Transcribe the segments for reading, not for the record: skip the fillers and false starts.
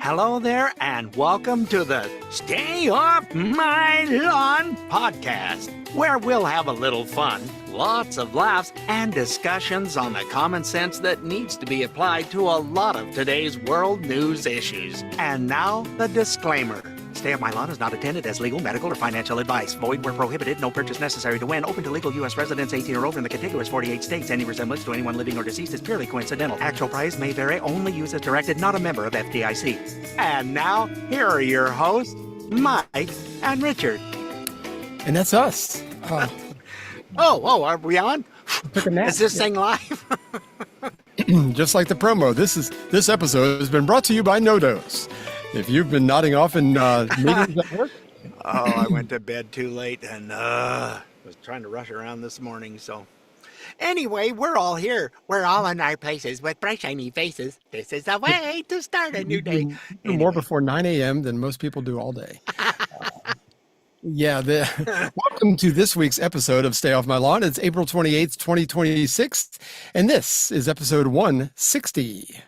Hello there, and welcome to the Stay Off My Lawn podcast, where we'll have a little fun, lots of laughs, and discussions on the common sense that needs to be applied to a lot of today's world news issues. And now, the disclaimer. Stay Off My Lawn is not intended as legal, medical, or financial advice. Void where prohibited. No purchase necessary to win. Open to legal U.S. residents 18 or over in the contiguous 48 states. Any resemblance to anyone living or deceased is purely coincidental. Actual price may vary. Only use as directed. Not a member of FDIC. And now, here are your hosts, Mike and Richard. And that's us. Are we on? Took a nap. Is this thing live? Just like the promo, this episode has been brought to you by No Dose. If you've been nodding off in meetings at work. I went to bed too late and was trying to rush around this morning. So anyway, we're all here. We're all in our places with bright, shiny faces. This is the way to start a new day. Anyway. More before 9 a.m. than most people do all day. Welcome to this week's episode of Stay Off My Lawn. It's April 28th, 2026, and this is episode 160.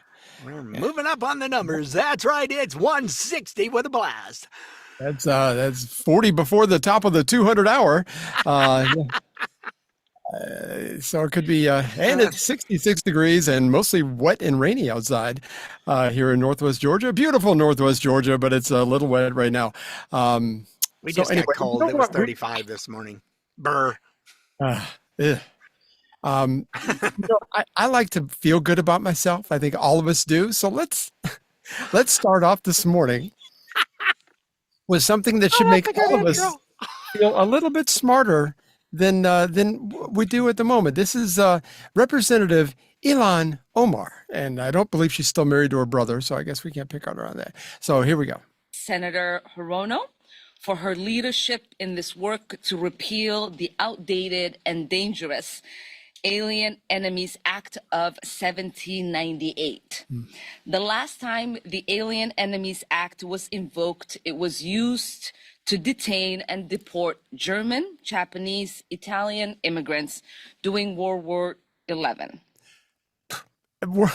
We're moving up on the numbers. That's right. It's 160 with a blast. That's 40 before the top of the 200 hour. So it could be, and it's 66 degrees and mostly wet and rainy outside here in Northwest Georgia. Beautiful Northwest Georgia, but it's a little wet right now. We just got cold. It was 35 this morning. Brr. I like to feel good about myself. I think all of us do. So let's start off this morning with something that should make all of us feel a little bit smarter than we do at the moment. This is Representative Ilhan Omar, and I don't believe she's still married to her brother, so I guess we can't pick on her on that. So here we go. Senator Hirono for her leadership in this work to repeal the outdated and dangerous Alien Enemies Act of 1798. The last time the Alien Enemies Act was invoked, it was used to detain and deport German, Japanese, Italian immigrants during World War XI. What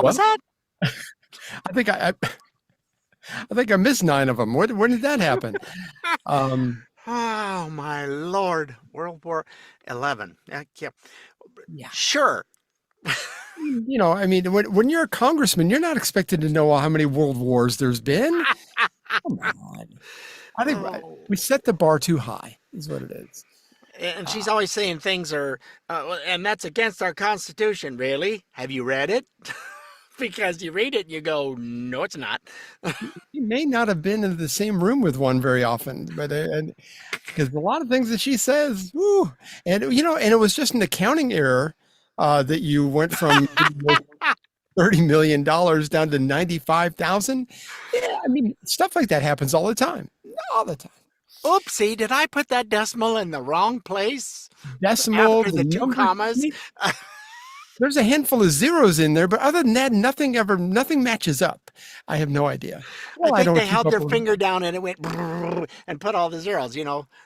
was that? I think I missed 9 of them. When did that happen? Oh, my Lord. World War XI. Yeah. Sure. I mean, when you're a congressman, you're not expected to know how many world wars there's been. Come on. I think we set the bar too high, is what it is. And she's always saying things are, and that's against our Constitution. Really? Have you read it? Because you read it and you go, no, it's not. You may not have been in the same room with one very often, but because a lot of things that she says, and it was just an accounting error that you went from $30 million down to 95,000. Yeah, I mean, stuff like that happens all the time. Oopsie, did I put that decimal in the wrong place? Decimal, after the 2 commas. There's a handful of zeros in there, but other than that, nothing matches up. I have no idea. Well, I think they held their finger down and it went and put all the zeros.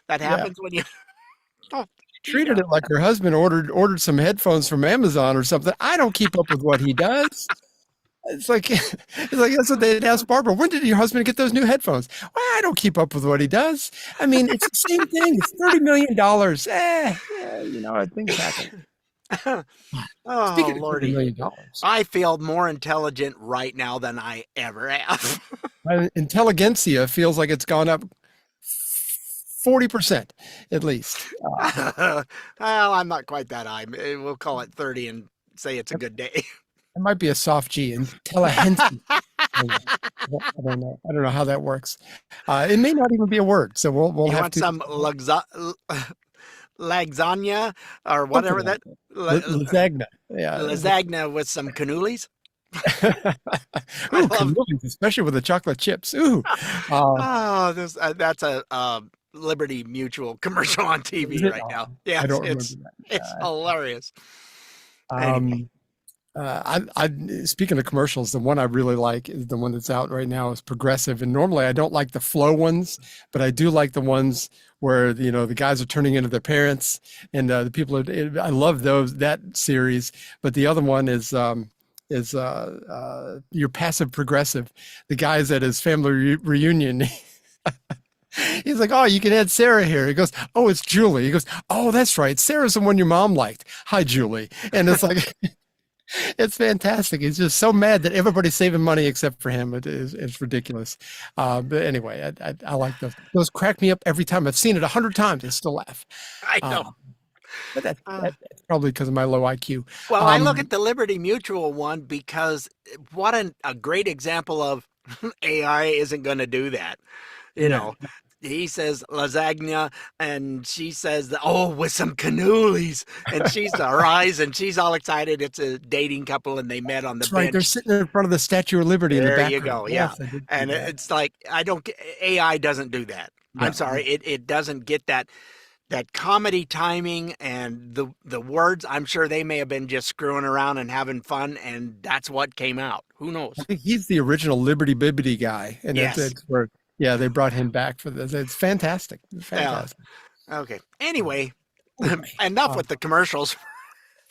That happens when you treated it like her husband ordered some headphones from Amazon or something. I don't keep up with what he does. It's like that's what they'd ask Barbara. When did your husband get those new headphones? Well, I don't keep up with what he does. I mean, it's the same thing. It's $30 million. Things happen. Oh, Lordy. I feel more intelligent right now than I ever have. Intelligentsia feels like it's gone up 40% at least. Well, I'm not quite that high. We'll call it 30 and say it's a good day. It might be a soft G. Intelligentsia. I don't know. I don't know how that works. It may not even be a word. So we'll have to. Some lasagna or whatever that lasagna. Yeah, lasagna with some cannolis. Cannolis, especially with the chocolate chips. Ooh. That's a Liberty Mutual commercial on TV right now. Yeah, it's hilarious. Speaking of commercials, the one I really like is the one that's out right now is Progressive. And normally I don't like the flow ones, but I do like the ones where, the guys are turning into their parents and the people I love that series. But the other one is is your passive progressive. The guy's at his family reunion. He's like, oh, you can add Sarah here. He goes, oh, it's Julie. He goes, oh, that's right. Sarah's the one your mom liked. Hi, Julie. And it's like, it's fantastic. He's just so mad that everybody's saving money except for him. It's ridiculous. But anyway, I like those. Those crack me up every time. I've seen it 100 times. I still laugh. I know. But that's probably because of my low IQ. Well, I look at the Liberty Mutual one because what a great example of AI isn't going to do that. You know, he says lasagna and she says, oh, with some cannolis. And she's her eyes and she's all excited. It's a dating couple and they met on the That's bench. right. They're sitting in front of the Statue of Liberty in the background. There you go. Yeah. Yes, and it's like, AI doesn't do that. No. I'm sorry. It doesn't get that comedy timing and the words. I'm sure they may have been just screwing around and having fun, and that's what came out. Who knows? I think he's the original Liberty Bibbity guy, and that's where they brought him back for this. It's fantastic. It's fantastic. Yeah. Okay. Anyway, enough with the commercials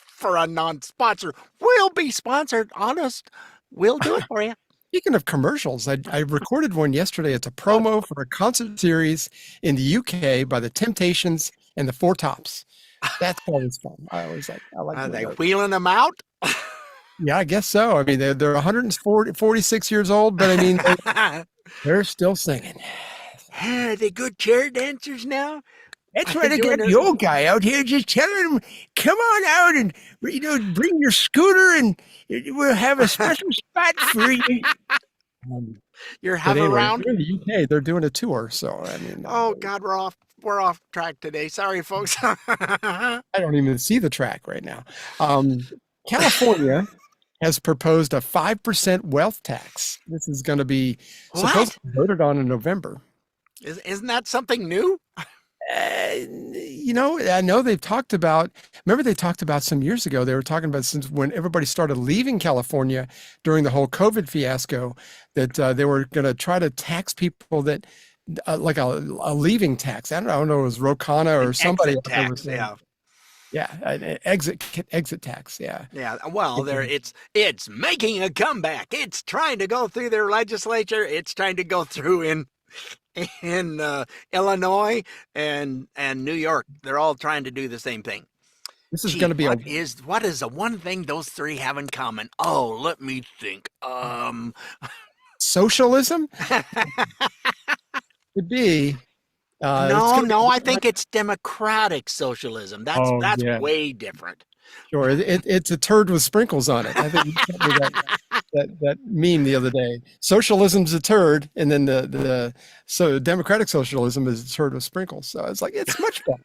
for a non-sponsor. We'll be sponsored. Honest, we'll do it for you. Speaking of commercials, I recorded one yesterday. It's a promo for a concert series in the UK by the Temptations and the Four Tops. That's always fun. I like. Are they wheeling them out? Yeah, I guess so. I mean, they're 146 years old, but I mean, they're still singing. Are they good chair dancers now? That's why they got the old guy out here just telling him, come on out and, bring your scooter and we'll have a special spot for you. You're having around? In the UK, they're doing a tour. So, I mean. Oh, God, we're off track today. Sorry, folks. I don't even see the track right now. California has proposed a 5% wealth tax. This is going to be supposed to be voted on in November. Isn't that something new? I know they've talked about, remember they talked about some years ago, they were talking about since when everybody started leaving California during the whole COVID fiasco, that they were going to try to tax people that, like a leaving tax. I don't know, it was Rocana or somebody. Tax, yeah. Yeah, an exit tax, yeah. Yeah, well, it's making a comeback. It's trying to go through their legislature. It's trying to go through in Illinois and New York. They're all trying to do the same thing. This is going to be what is the one thing those three have in common? Oh, let me think. Socialism? Could be. No, I think it's democratic socialism. That's way different. Sure, it's a turd with sprinkles on it. I think you told me that meme the other day. Socialism's a turd, and then so democratic socialism is a turd with sprinkles. So it's like it's much better.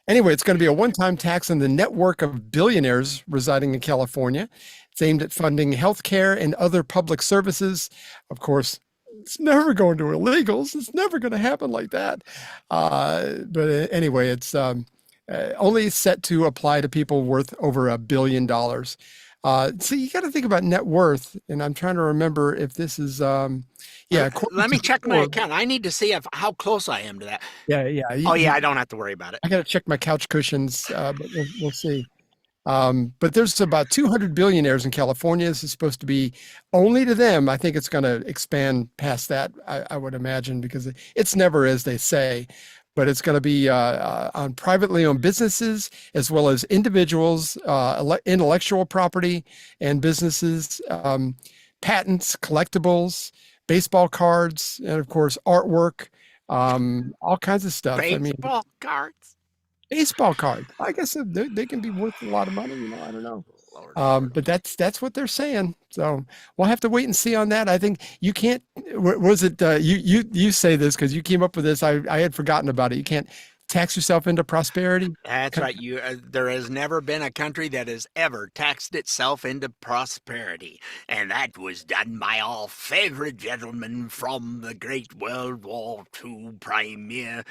Anyway, it's going to be a one-time tax on the network of billionaires residing in California. It's aimed at funding healthcare and other public services. Of course, it's never going to illegals. It's never going to happen like that. But anyway, it's only set to apply to people worth over $1 billion. So you got to think about net worth, and I'm trying to remember if this is. Let me check my account. I need to see how close I am to that. Yeah. I don't have to worry about it. I got to check my couch cushions, but we'll see. But there's about 200 billionaires in California. This is supposed to be only to them. I think it's going to expand past that, I would imagine, because it's never as they say. But it's going to be on privately owned businesses as well as individuals, intellectual property and businesses, patents, collectibles, baseball cards, and of course, artwork, all kinds of stuff. Baseball cards. Baseball cards. I guess they can be worth a lot of money. I don't know. But that's what they're saying. So we'll have to wait and see on that. I think you can't. Was it you say this because you came up with this? I had forgotten about it. You can't tax yourself into prosperity. That's right. There has never been a country that has ever taxed itself into prosperity, and that was done by our favorite gentleman from the Great World War II Premier.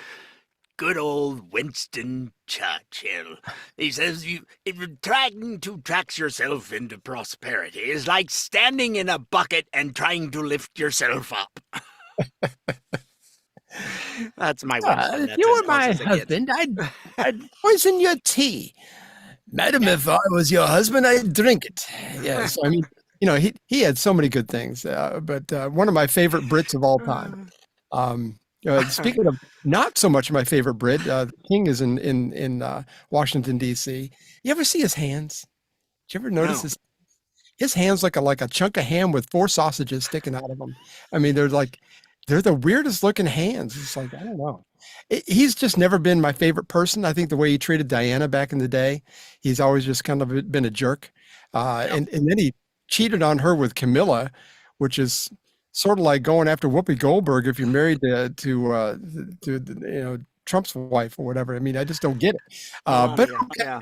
Good old Winston Churchill. He says trying to tax yourself into prosperity is like standing in a bucket and trying to lift yourself up. That's my Winston. If you were my husband, I'd poison your tea. Madam, if I was your husband, I'd drink it. Yeah. So, I mean, he had so many good things, but one of my favorite Brits of all time. Speaking of not so much my favorite Brit, the King is in Washington, D.C. You ever see his hands? Did you ever notice No. his hands like a chunk of ham with 4 sausages sticking out of them? I mean, they're the weirdest looking hands. It's like, I don't know. He's just never been my favorite person. I think the way he treated Diana back in the day, he's always just kind of been a jerk. And then he cheated on her with Camilla, which is sort of like going after Whoopi Goldberg if you're married to Trump's wife or whatever. I mean, I just don't get it. But yeah.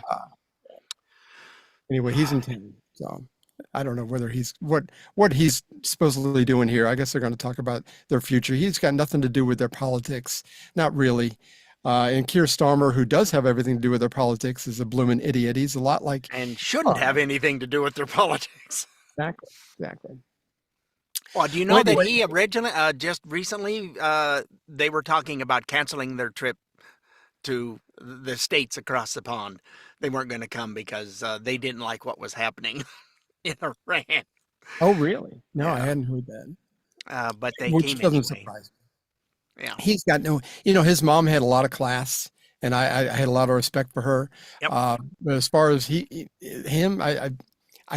anyway, he's in town, so I don't know whether he's what he's supposedly doing here. I guess they're going to talk about their future. He's got nothing to do with their politics, not really. And Keir Starmer, who does have everything to do with their politics, is a blooming idiot. He's a lot like And shouldn't have anything to do with their politics. exactly. Well, do you know that he originally, just recently, they were talking about canceling their trip to the states across the pond. They weren't going to come because they didn't like what was happening in Iran. Oh, really? No, I Yeah. hadn't heard that. But they Which came doesn't anyway. surprise me. Yeah. He's got his mom had a lot of class, and I had a lot of respect for her. Yep. But as far as him, I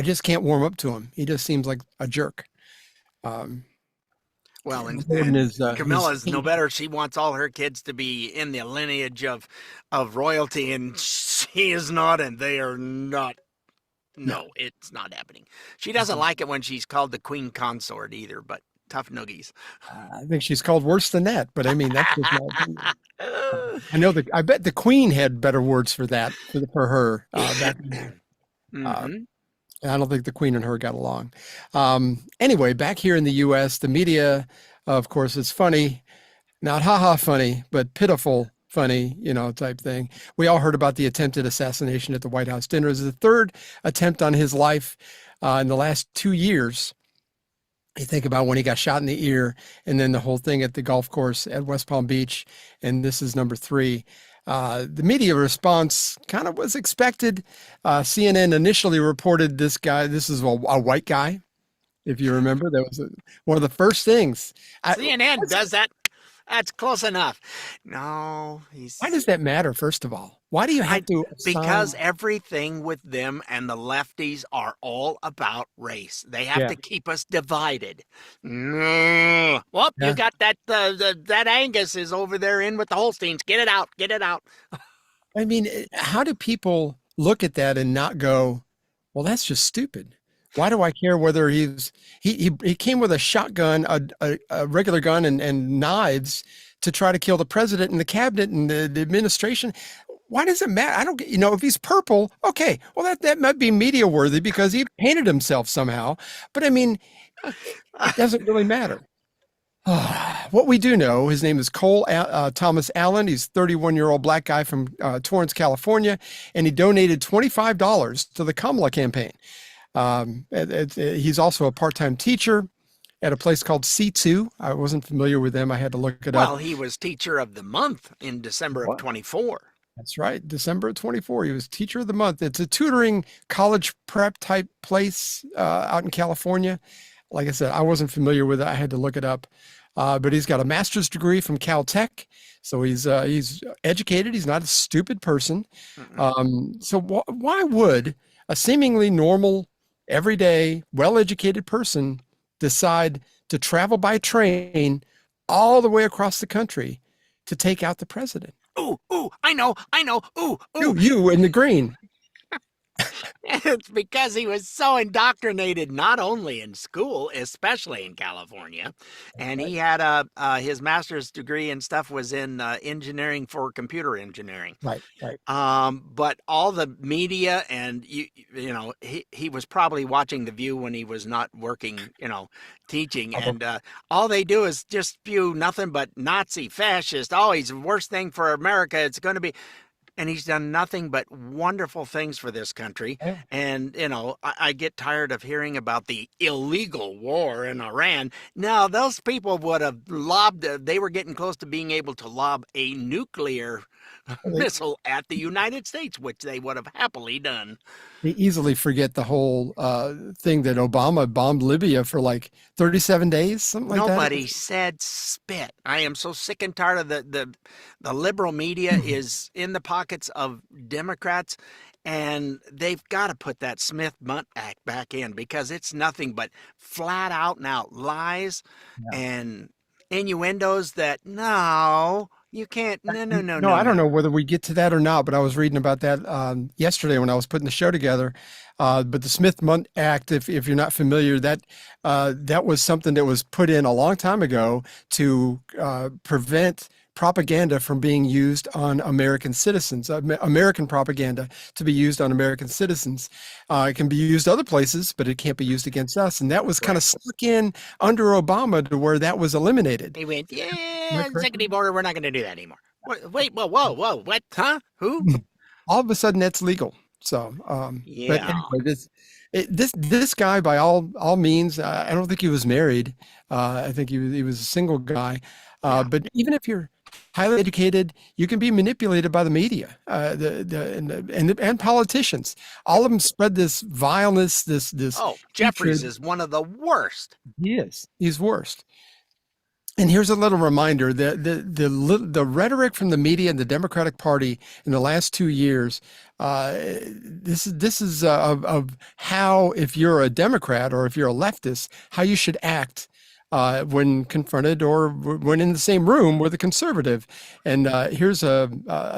just can't warm up to him. He just seems like a jerk. Well, and Camilla's Camilla's no better. She wants all her kids to be in the lineage of royalty, and she is not, and they are not. No, it's not happening. She doesn't like it when she's called the queen consort either, but tough noogies. I think she's called worse than that, but I mean, that's just my opinion. I bet the queen had better words for that for her. Back then. I don't think the queen and her got along. Anyway, back here in the U.S., the media, of course, is funny, not ha-ha funny, but pitiful funny, type thing. We all heard about the attempted assassination at the White House dinner. It was the 3rd attempt on his life in the last 2 years. You think about when he got shot in the ear, and then the whole thing at the golf course at West Palm Beach, and this is number 3. The media response kind of was expected. CNN initially reported this is a white guy. If you remember, that was one of the first things. CNN does that. That's close enough. No, why does that matter, first of all? Why do you have to? Because everything with them and the lefties are all about race. They have to keep us divided. Well, you got that that Angus is over there in with the Holsteins. Get it out. Get it out. I mean, how do people look at that and not go, well, that's just stupid? Why do I care whether he came with a shotgun, a regular gun, and knives to try to kill the president and the cabinet and the administration? Why does it matter? I don't get, if he's purple, okay, well, that might be media worthy because he painted himself somehow. But I mean, it doesn't really matter. What we do know, his name is Cole Thomas Allen. He's a 31-year-old black guy from Torrance, California, and he donated $25 to the Kamala campaign. He's also a part-time teacher at a place called C2. I wasn't familiar with them. I had to look it up. Well, he was teacher of the month in December of 24. That's right. December of 24. He was teacher of the month. It's a tutoring college prep type place out in California. Like I said, I wasn't familiar with it. I had to look it up. But he's got a master's degree from Caltech. So he's educated. He's not a stupid person. So why would a seemingly normal, everyday, well-educated person decide to travel by train all the way across the country to take out the president? Ooh, I know. Ooh. You in the green. It's because he was so indoctrinated, not only in school, especially in California, and he had his master's degree and stuff was in engineering for computer engineering. Right. But all the media and he was probably watching The View when he was not working, teaching, and all they do is just spew nothing but Nazi, fascist. Oh, he's the worst thing for America. It's going to be. And he's done nothing but wonderful things for this country. Yeah. And, I get tired of hearing about the illegal war in Iran. Now, those people would have they were getting close to being able to lob a nuclear missile at the United States, which they would have happily done. They easily forget the whole thing that Obama bombed Libya for like 37 days, something like that. Nobody said spit. I am so sick and tired of the liberal media is in the pockets of Democrats, and they've got to put that Smith-Mundt Act back in because it's nothing but flat out and out lies and innuendos that no, you can't. No. I don't know whether we get to that or not, but I was reading about that yesterday when I was putting the show together. But the Smith-Mundt Act, if you're not familiar, that was something that was put in a long time ago to prevent propaganda from being used on American citizens, American propaganda to be used on American citizens. It can be used other places, but it can't be used against us. And that was kind of stuck in under Obama to where that was eliminated. He went, executive order, we're not going to do that anymore. Wait, whoa, what? Huh? Who? All of a sudden, that's legal. So, but anyway, this guy, by all means, I don't think he was married. I think he was a single guy. But even if you're highly educated, you can be manipulated by the media, and politicians. All of them spread this vileness. This. Oh, Jeffries is one of the worst. He is. He's worst. And here's a little reminder: the rhetoric from the media and the Democratic Party in the last 2 years. This is of how, if you're a Democrat or if you're a leftist, how you should act when confronted or when in the same room with a conservative. And here's a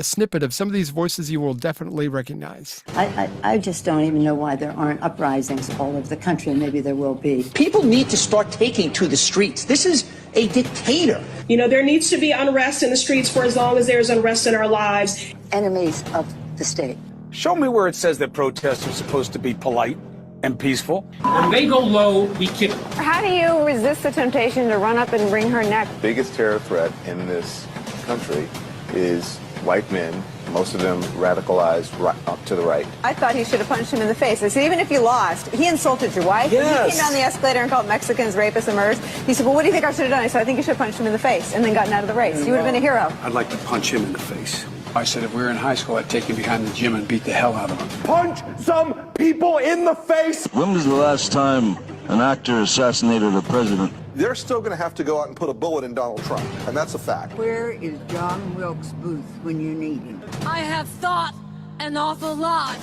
snippet of some of these voices you will definitely recognize. I just don't even know why there aren't uprisings all over the country, and maybe there will be. People need to start taking to the streets. This is a dictator. You know, there needs to be unrest in the streets for as long as there's unrest in our lives. Enemies of the state. Show me where it says that protests are supposed to be polite and peaceful. When they go low, we kick them. How do you resist the temptation to run up and wring her neck? The biggest terror threat in this country is white men, most of them radicalized up to the right. I thought he should have punched him in the face. I said, even if you lost, he insulted your wife. Yes. He came down the escalator and called Mexicans rapists and murderers. He said, well, what do you think I should have done? I said, I think you should have punched him in the face and then gotten out of the race. You would have been a hero. I'd like to punch him in the face. I said if we were in high school, I'd take him behind the gym and beat the hell out of him. Punch some people in the face! When was the last time an actor assassinated a president? They're still going to have to go out and put a bullet in Donald Trump, and that's a fact. Where is John Wilkes Booth when you need him? I have thought an awful lot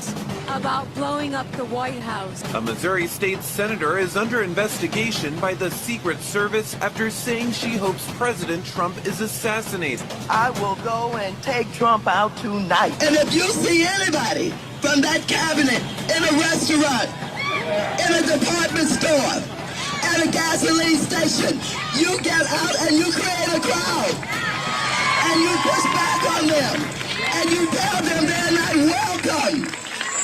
about blowing up the White House. A Missouri state senator is under investigation by the Secret Service after saying she hopes President Trump is assassinated. I will go and take Trump out tonight. And if you see anybody from that cabinet in a restaurant, in a department store, at a gasoline station, you get out and you create a crowd. And you push back on them. And you tell them they're not welcome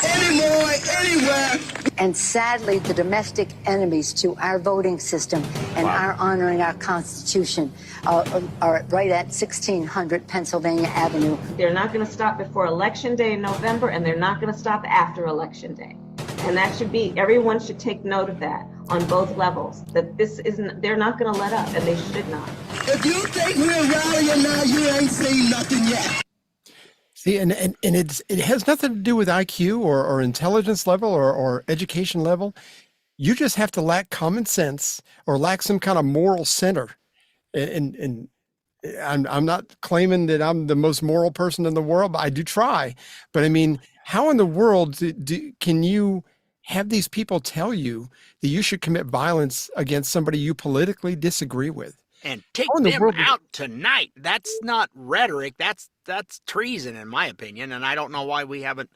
anymore, anywhere. And sadly, the domestic enemies to our voting system and our honoring our Constitution are right at 1600 Pennsylvania Avenue. They're not going to stop before Election Day in November, and they're not going to stop after Election Day. And that should be, everyone should take note of that on both levels, that this isn't, they're not going to let up, and they should not. If you think we're rallying now, you ain't seen nothing yet. See, and it has nothing to do with IQ or intelligence level or education level. You just have to lack common sense or lack some kind of moral center. And I'm not claiming that I'm the most moral person in the world, but I do try. But I mean, how in the world can you have these people tell you that you should commit violence against somebody you politically disagree with? And take them out tonight. That's not rhetoric. That's treason, in my opinion. And I don't know why we haven't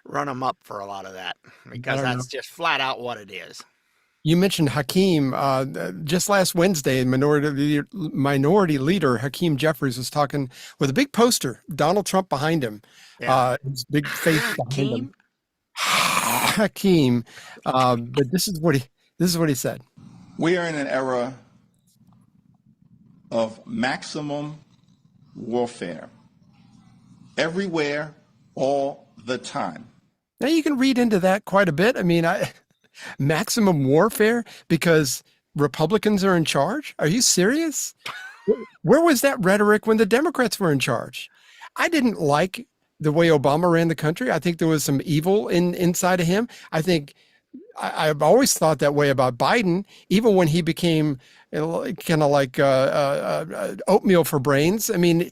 run them up for a lot of that, because that's just flat out what it is. You mentioned Hakeem. Just last Wednesday, minority leader Hakeem Jeffries was talking with a big poster, Donald Trump behind him. Yeah. His big face behind him. Hakeem. But this is what he said. We are in an era of maximum warfare, everywhere, all the time. Now you can read into that quite a bit. I mean, maximum warfare because Republicans are in charge? Are you serious? Where was that rhetoric when the Democrats were in charge? I didn't like the way Obama ran the country. I think there was some evil inside of him. I think I've always thought that way about Biden, even when he became kind of like oatmeal for brains. I mean,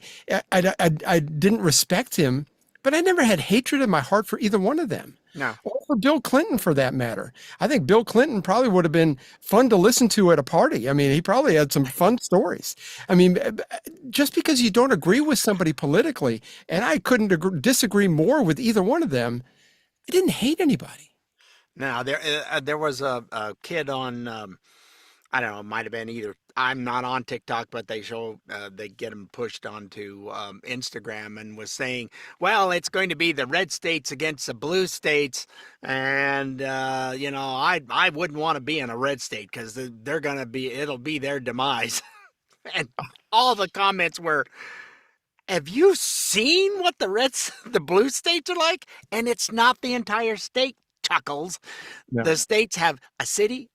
I didn't respect him, but I never had hatred in my heart for either one of them. No. Or for Bill Clinton, for that matter. I think Bill Clinton probably would have been fun to listen to at a party. I mean, he probably had some fun stories. I mean, just because you don't agree with somebody politically, and I couldn't disagree more with either one of them, I didn't hate anybody. Now there was a kid on I don't know, it might have been either. I'm not on TikTok, but they get them pushed onto Instagram, and was saying, well, it's going to be the red states against the blue states, and I wouldn't want to be in a red state because it'll be their demise. And all the comments were, have you seen what the blue states are like? And it's not the entire state, chuckles. No. The states have a city,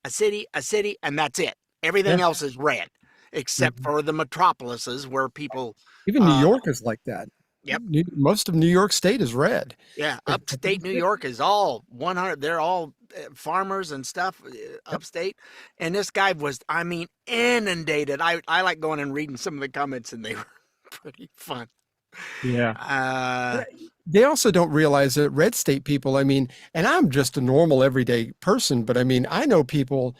and that's it. Everything else is red, except for the metropolises where people... Even New York is like that. Yep. Most of New York State is red. Yeah, upstate New York is all 100. They're all farmers and stuff, upstate. And this guy was, I mean, inundated. I like going and reading some of the comments, and they were pretty fun. Yeah. They also don't realize that red state people, I mean, and I'm just a normal everyday person, but I mean, I know people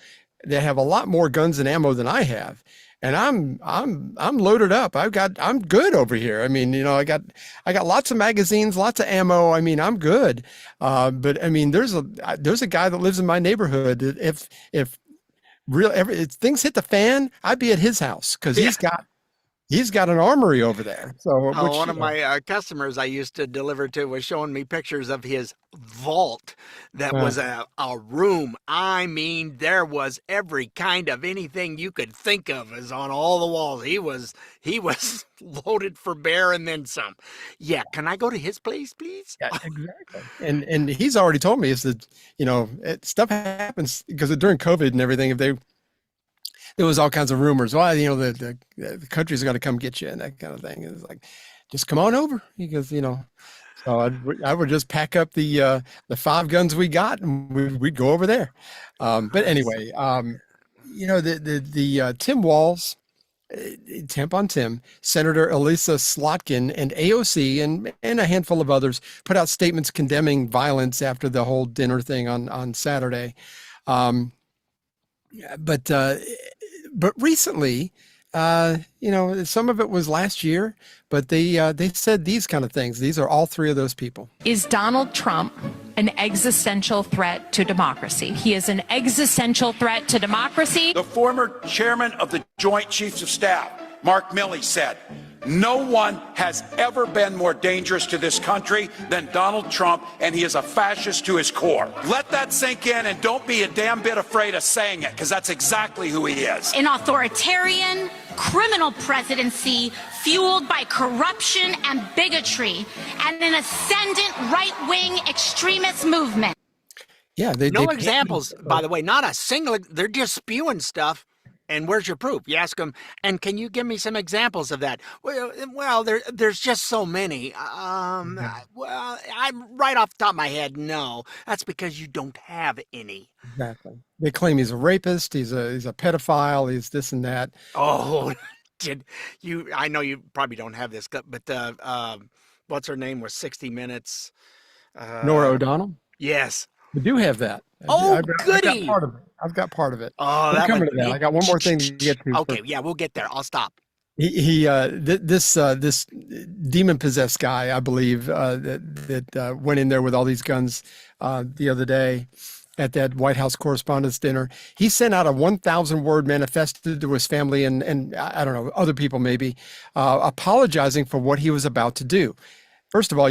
that have a lot more guns and ammo than I have. And I'm loaded up. I'm good over here. I mean, I got lots of magazines, lots of ammo. I mean, I'm good. But I mean, there's a guy that lives in my neighborhood. If things hit the fan, I'd be at his house because he's got an armory over there. So one of my customers I used to deliver to was showing me pictures of his vault that was a room. I mean, there was every kind of anything you could think of is on all the walls. He was loaded for bear and then some. Yeah, can I go to his place, please? Yeah, exactly. And he's already told me, is that stuff happens because during COVID and everything. There was all kinds of rumors. Well, the country's going to come get you and that kind of thing. It's like, just come on over. Because, so I would just pack up the 5 guns we got and we'd go over there. But anyway, the Tim Walz, Temp on Tim, Senator Elisa Slotkin, and AOC and a handful of others put out statements condemning violence after the whole dinner thing on Saturday. But recently, some of it was last year, but they said these kind of things. These are all 3 of those people. Is Donald Trump an existential threat to democracy? He is an existential threat to democracy. The former chairman of the Joint Chiefs of Staff, Mark Milley, said, no one has ever been more dangerous to this country than Donald Trump, and he is a fascist to his core. Let that sink in, and don't be a damn bit afraid of saying it, because that's exactly who he is. An authoritarian, criminal presidency fueled by corruption and bigotry, and an ascendant right-wing extremist movement. Yeah, no examples, by the way, not a single. They're just spewing stuff. And where's your proof? You ask them, and can you give me some examples of that? Well, there's just so many. Well, I'm right off the top of my head, no. That's because you don't have any. Exactly. They claim he's a rapist, he's a pedophile, he's this and that. Oh, I know you probably don't have this, but what's her name was 60 Minutes? Nora O'Donnell? Yes. We do have that. Goody. I've got part of it. Oh, we're coming to that. I got one more thing to get to. Okay, yeah, we'll get there. I'll stop. This demon possessed guy, I believe, that went in there with all these guns the other day at that White House Correspondence Dinner. He sent out a 1,000-word manifesto to his family and I don't know, other people maybe, apologizing for what he was about to do. First of all,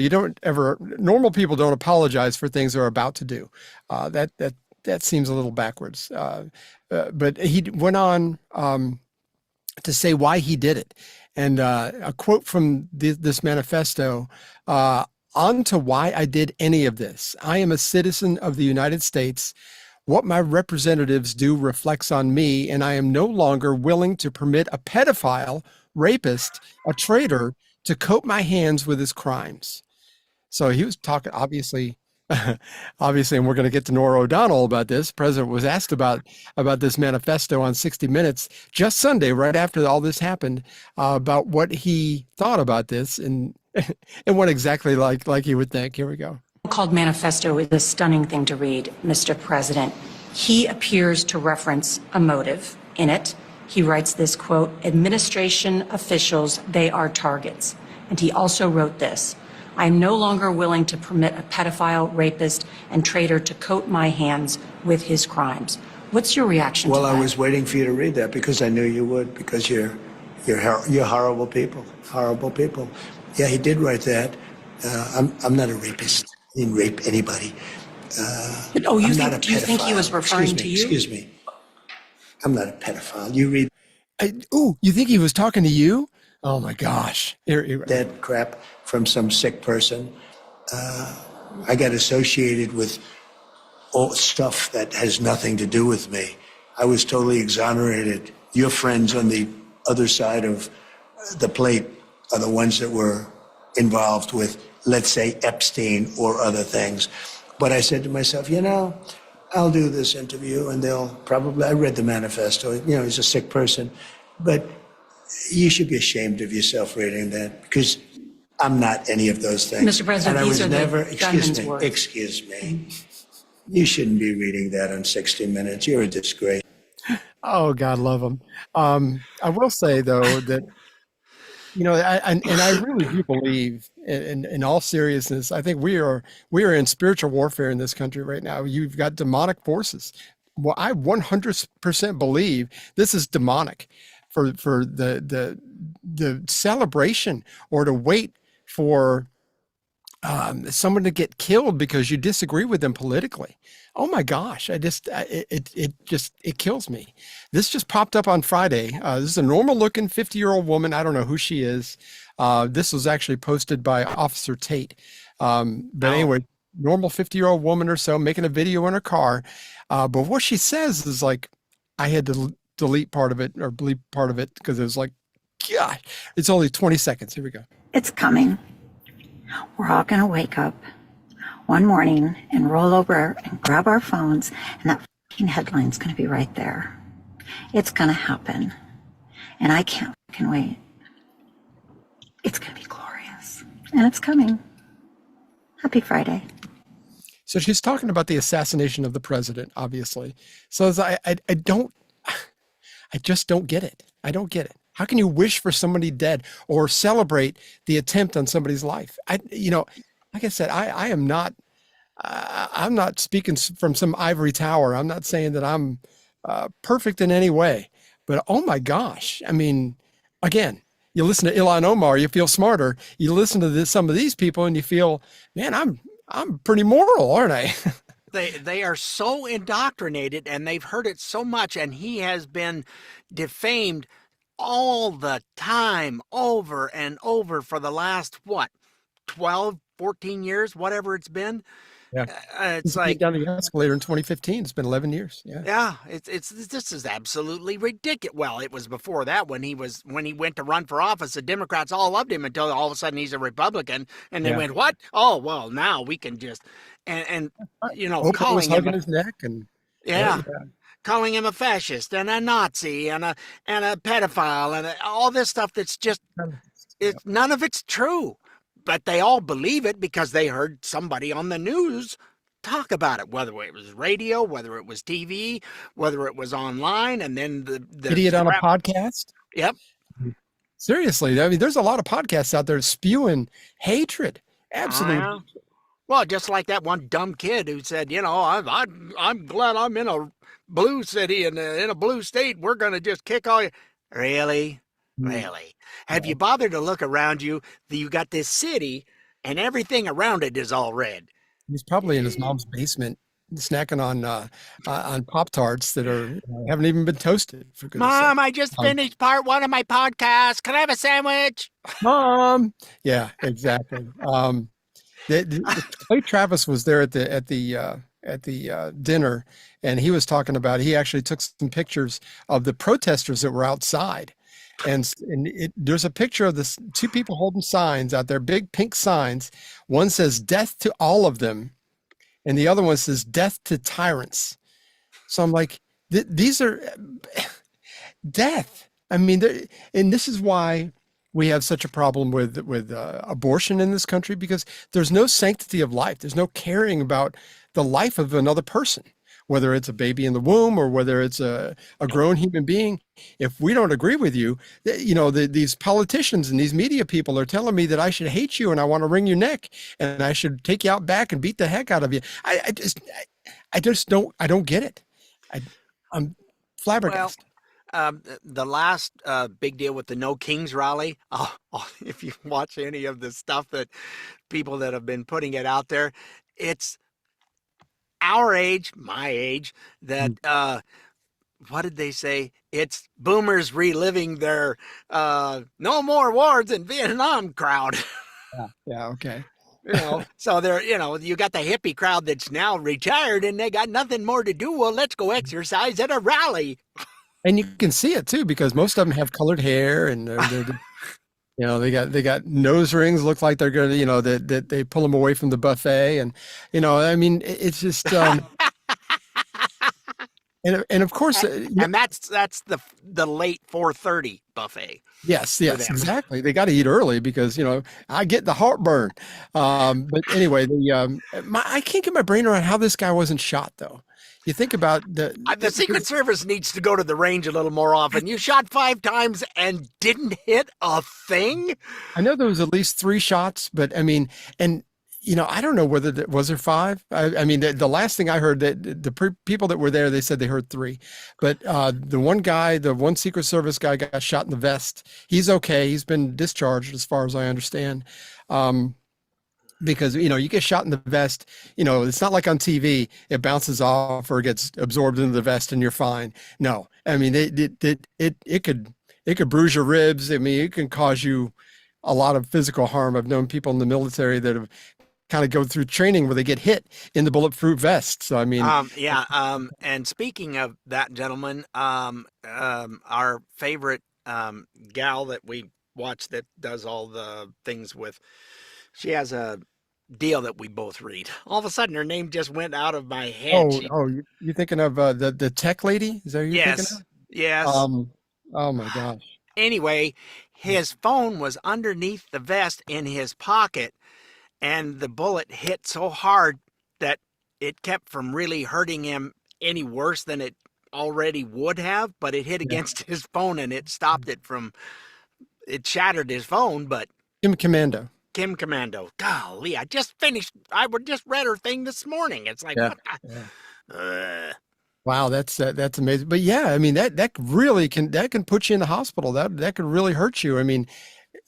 normal people don't apologize for things they're about to do. That seems a little backwards. But he went on to say why he did it. And a quote from this manifesto, on to why I did any of this. I am a citizen of the United States. What my representatives do reflects on me, and I am no longer willing to permit a pedophile, rapist, a traitor, to coat my hands with his crimes. So he was talking, obviously, and we're going to get to Norah O'Donnell about this. The president was asked about this manifesto on 60 Minutes just Sunday, right after all this happened, about what he thought about this and and what exactly like he would think. Here we go. Called manifesto is a stunning thing to read, Mr. President. He appears to reference a motive in it. He writes this, quote, administration officials, they are targets. And he also wrote this: I am no longer willing to permit a pedophile, rapist, and traitor to coat my hands with his crimes. What's your reaction to that? Well, I was waiting for you to read that because I knew you would, because you're horrible people, horrible people. Yeah, he did write that. I'm not a rapist. I didn't rape anybody. Do you think he was referring to you? Excuse me. I'm not a pedophile. You read. You think he was talking to you? Oh my gosh. That crap from some sick person. I got associated with all stuff that has nothing to do with me. I was totally exonerated. Your friends on the other side of the plate are the ones that were involved with, let's say, Epstein or other things. But I said to myself, I'll do this interview and they'll probably, I read the manifesto, he's a sick person, but you should be ashamed of yourself reading that because I'm not any of those things. Mr. President, and these are never, the gunman's words. Excuse me. You shouldn't be reading that on 60 Minutes. You're a disgrace. Oh, God love him. I will say, though, that, I really do believe, in all seriousness, I think we are in spiritual warfare in this country right now. You've got demonic forces. Well, I 100% believe this is demonic for the celebration or to wait for someone to get killed because you disagree with them politically. Oh my gosh. It kills me. This just popped up on Friday. This is a normal looking 50-year-old woman. I don't know who she is. This was actually posted by Officer Tate. Anyway, normal 50-year-old woman or so making a video in her car. But what she says is like, I had to delete part of it or bleep part of it because it was like, gosh, it's only 20 seconds. Here we go. It's coming. We're all going to wake up one morning and roll over and grab our phones, and that fucking headline's going to be right there. It's going to happen. And I can't fucking wait. It's going to be glorious. And it's coming. Happy Friday. So she's talking about the assassination of the president, obviously. So I just don't get it. I don't get it. How can you wish for somebody dead or celebrate the attempt on somebody's life? Like I said, I am not, I'm not speaking from some ivory tower. I'm not saying that I'm perfect in any way, but oh my gosh. I mean, again, you listen to Ilhan Omar, you feel smarter. You listen to some of these people and you feel, man, I'm pretty moral, aren't I? They are so indoctrinated and they've heard it so much, and he has been defamed all the time, over and over for the last, 12, 14 years, whatever it's been. Yeah. It's like down the escalator in 2015. It's been 11 years. Yeah. This is absolutely ridiculous. Well, it was before that when he went to run for office, the Democrats all loved him until all of a sudden he's a Republican, and they went, what? Oh, well, now we can just, and Oprah was hugging his neck and calling him a fascist and a Nazi and a pedophile and all this stuff that's just, none of it's true. But they all believe it because they heard somebody on the news talk about it, whether it was radio, whether it was TV, whether it was online, and then the idiot on a podcast. Yep. Seriously, I mean, there's a lot of podcasts out there spewing hatred. Absolutely. Well, just like that one dumb kid who said, I'm glad I'm in a blue city and in a blue state. We're going to just kick all you. Really? Really? Have you bothered to look around you? You got this city and everything around it is all red. He's probably in his mom's basement snacking on Pop-Tarts that haven't even been toasted. For goodness Mom, sake. I just finished part 1 of my podcast. Can I have a sandwich? Mom. Yeah, exactly. Clay Travis was there at the dinner, and he was talking about, he actually took some pictures of the protesters that were outside. And there's a picture of this two people holding signs out there, big pink signs. One says "Death to all of them," and the other one says "Death to tyrants." So I'm like, these are death. I mean, and this is why we have such a problem with abortion in this country, because there's no sanctity of life. There's no caring about the life of another person, whether it's a baby in the womb or whether it's a grown human being. If we don't agree with you, these politicians and these media people are telling me that I should hate you and I want to wring your neck and I should take you out back and beat the heck out of you. I don't get it. I'm flabbergasted. The last big deal with the No Kings rally, if you watch any of the stuff that people that have been putting it out there, it's our age, my age, that what did they say? It's boomers reliving their no more wars in Vietnam crowd. Yeah, okay. So they're, you got the hippie crowd that's now retired and they got nothing more to do. Well, let's go exercise at a rally. And you can see it too, because most of them have colored hair and they got nose rings, look like they're going to, that they pull them away from the buffet. And, I mean, it's just, and of course, and that's the late 4:30 buffet. Yes, exactly. They got to eat early because, I get the heartburn. But anyway, I can't get my brain around how this guy wasn't shot though. You think about the Secret Service needs to go to the range a little more often. You shot 5 times and didn't hit a thing. I know there was at least 3 shots, but I mean, and I don't know whether was there 5. I mean, the last thing I heard that the people that were there, they said they heard 3, but the one Secret Service guy got shot in the vest. He's okay. He's been discharged as far as I understand. Because, you get shot in the vest, it's not like on TV, it bounces off or gets absorbed into the vest and you're fine. No, I mean, it could bruise your ribs. I mean, it can cause you a lot of physical harm. I've known people in the military that have kind of go through training where they get hit in the bulletproof vest. So, I mean, and speaking of that gentleman, our favorite gal that we watch that does all the things with, she has a deal that we both read. All of a sudden, her name just went out of my head. You're thinking of the tech lady? Is that who you're thinking of? Yes. Oh my gosh. Anyway, his phone was underneath the vest in his pocket, and the bullet hit so hard that it kept from really hurting him any worse than it already would have, but it hit against his phone and it stopped it from. It shattered his phone, but Kim Commando. Golly, I just read her thing this morning. It's like, wow, that's amazing. But yeah, I mean, that really can put you in the hospital. That could really hurt you. I mean,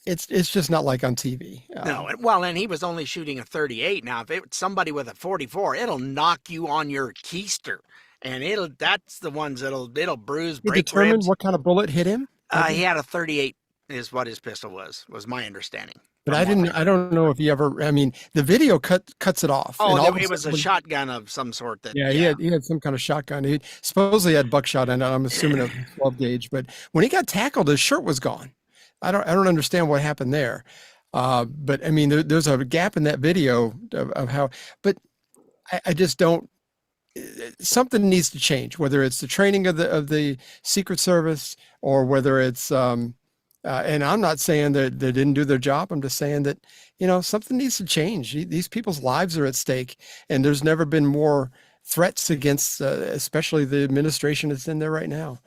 it's just not like on TV. No, well, and he was only shooting a 38. Now, if it's somebody with a 44, it'll knock you on your keister, and that's the ones it'll bruise, break determine ribs. What kind of bullet hit him? He had a 38 is what his pistol was my understanding. But I don't know if he ever, I mean, the video cuts it off. Oh, it was a shotgun of some sort. He had some kind of shotgun. He supposedly had buckshot in it. I'm assuming a 12 gauge, but when he got tackled, his shirt was gone. I don't understand what happened there. But I mean, there's a gap in that video of how, but I just don't, something needs to change, whether it's the training of the Secret Service or whether it's, and I'm not saying that they didn't do their job. I'm just saying that, something needs to change. These people's lives are at stake, and there's never been more threats against, especially the administration that's in there right now.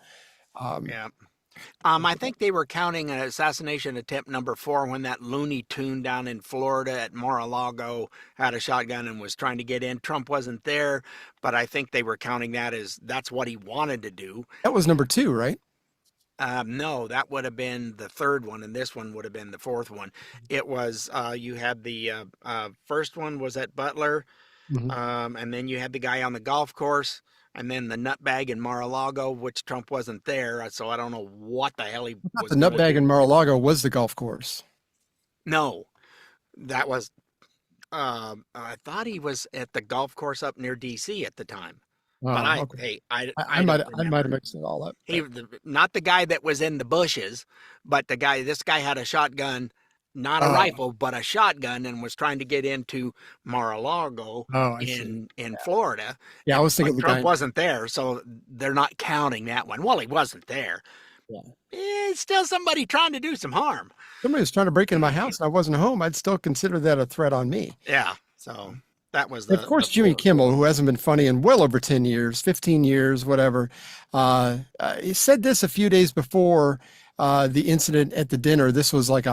I think they were counting an assassination attempt number 4 when that Looney Tune down in Florida at Mar-a-Lago had a shotgun and was trying to get in. Trump wasn't there, but I think they were counting that as that's what he wanted to do. That was number 2, right? No, that would have been the 3rd one, and this one would have been the 4th one. It was, you had the first one was at Butler, and then you had the guy on the golf course, and then the nutbag in Mar-a-Lago, which Trump wasn't there, so I don't know what the hell he was. The nutbag in Mar-a-Lago was the golf course. No, that was, I thought he was at the golf course up near D.C. at the time. But Okay. I I might have mixed it all up. Not the guy that was in the bushes, but this guy had a shotgun, not a rifle, but a shotgun, and was trying to get into Mar-a-Lago in Florida. Yeah, I was thinking the Trump guy wasn't there, so they're not counting that one. Well, he wasn't there. Yeah. It's still somebody trying to do some harm. Somebody was trying to break into my house and I wasn't home. I'd still consider that a threat on me. Yeah. So that was of course, Jimmy Kimmel, who hasn't been funny in well over 10 years, 15 years, whatever. He said this a few days before the incident at the dinner. This was like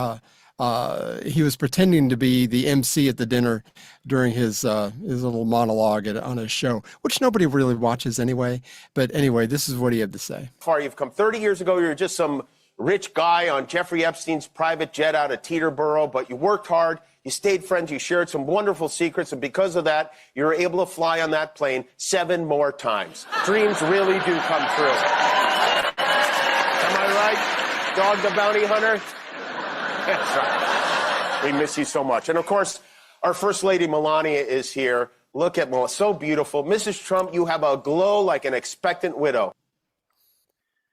he was pretending to be the MC at the dinner during his little monologue on his show, which nobody really watches anyway. But anyway, this is what he had to say. Far you've come. 30 years ago, you were just some rich guy on Jeffrey Epstein's private jet out of Teterboro, but you worked hard, you stayed friends, you shared some wonderful secrets, and because of that, you were able to fly on that plane 7 more times. Dreams really do come true. Am I right, Dog the Bounty Hunter? That's right. We miss you so much. And of course, our First Lady Melania is here. Look at Melania, so beautiful. Mrs. Trump, you have a glow like an expectant widow.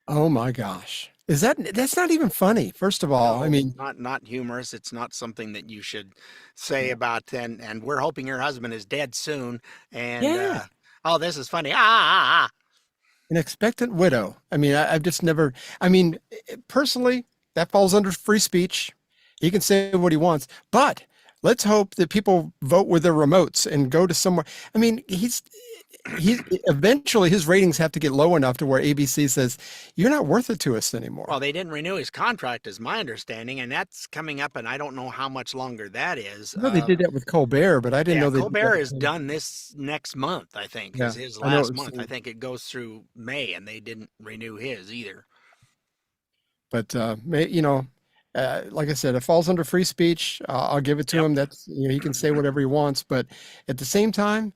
Oh my gosh. That's not even funny, first of all. No, I mean, not humorous. It's not something that you should say about, and we're hoping your husband is dead soon. And this is funny. An expectant widow. I mean, I've just never, personally, that falls under free speech. He can say what he wants, but let's hope that people vote with their remotes and go to somewhere. I mean, he's eventually his ratings have to get low enough to where ABC says, you're not worth it to us anymore. Well, they didn't renew his contract, is my understanding, and that's coming up, and I don't know how much longer that is. No, they did that with Colbert, but I didn't know they Colbert is done this next month, I think. Yeah, Is his last month. I think it goes through May, and they didn't renew his either. But like I said, it falls under free speech. I'll give it to him. That's he can say whatever he wants, but at the same time,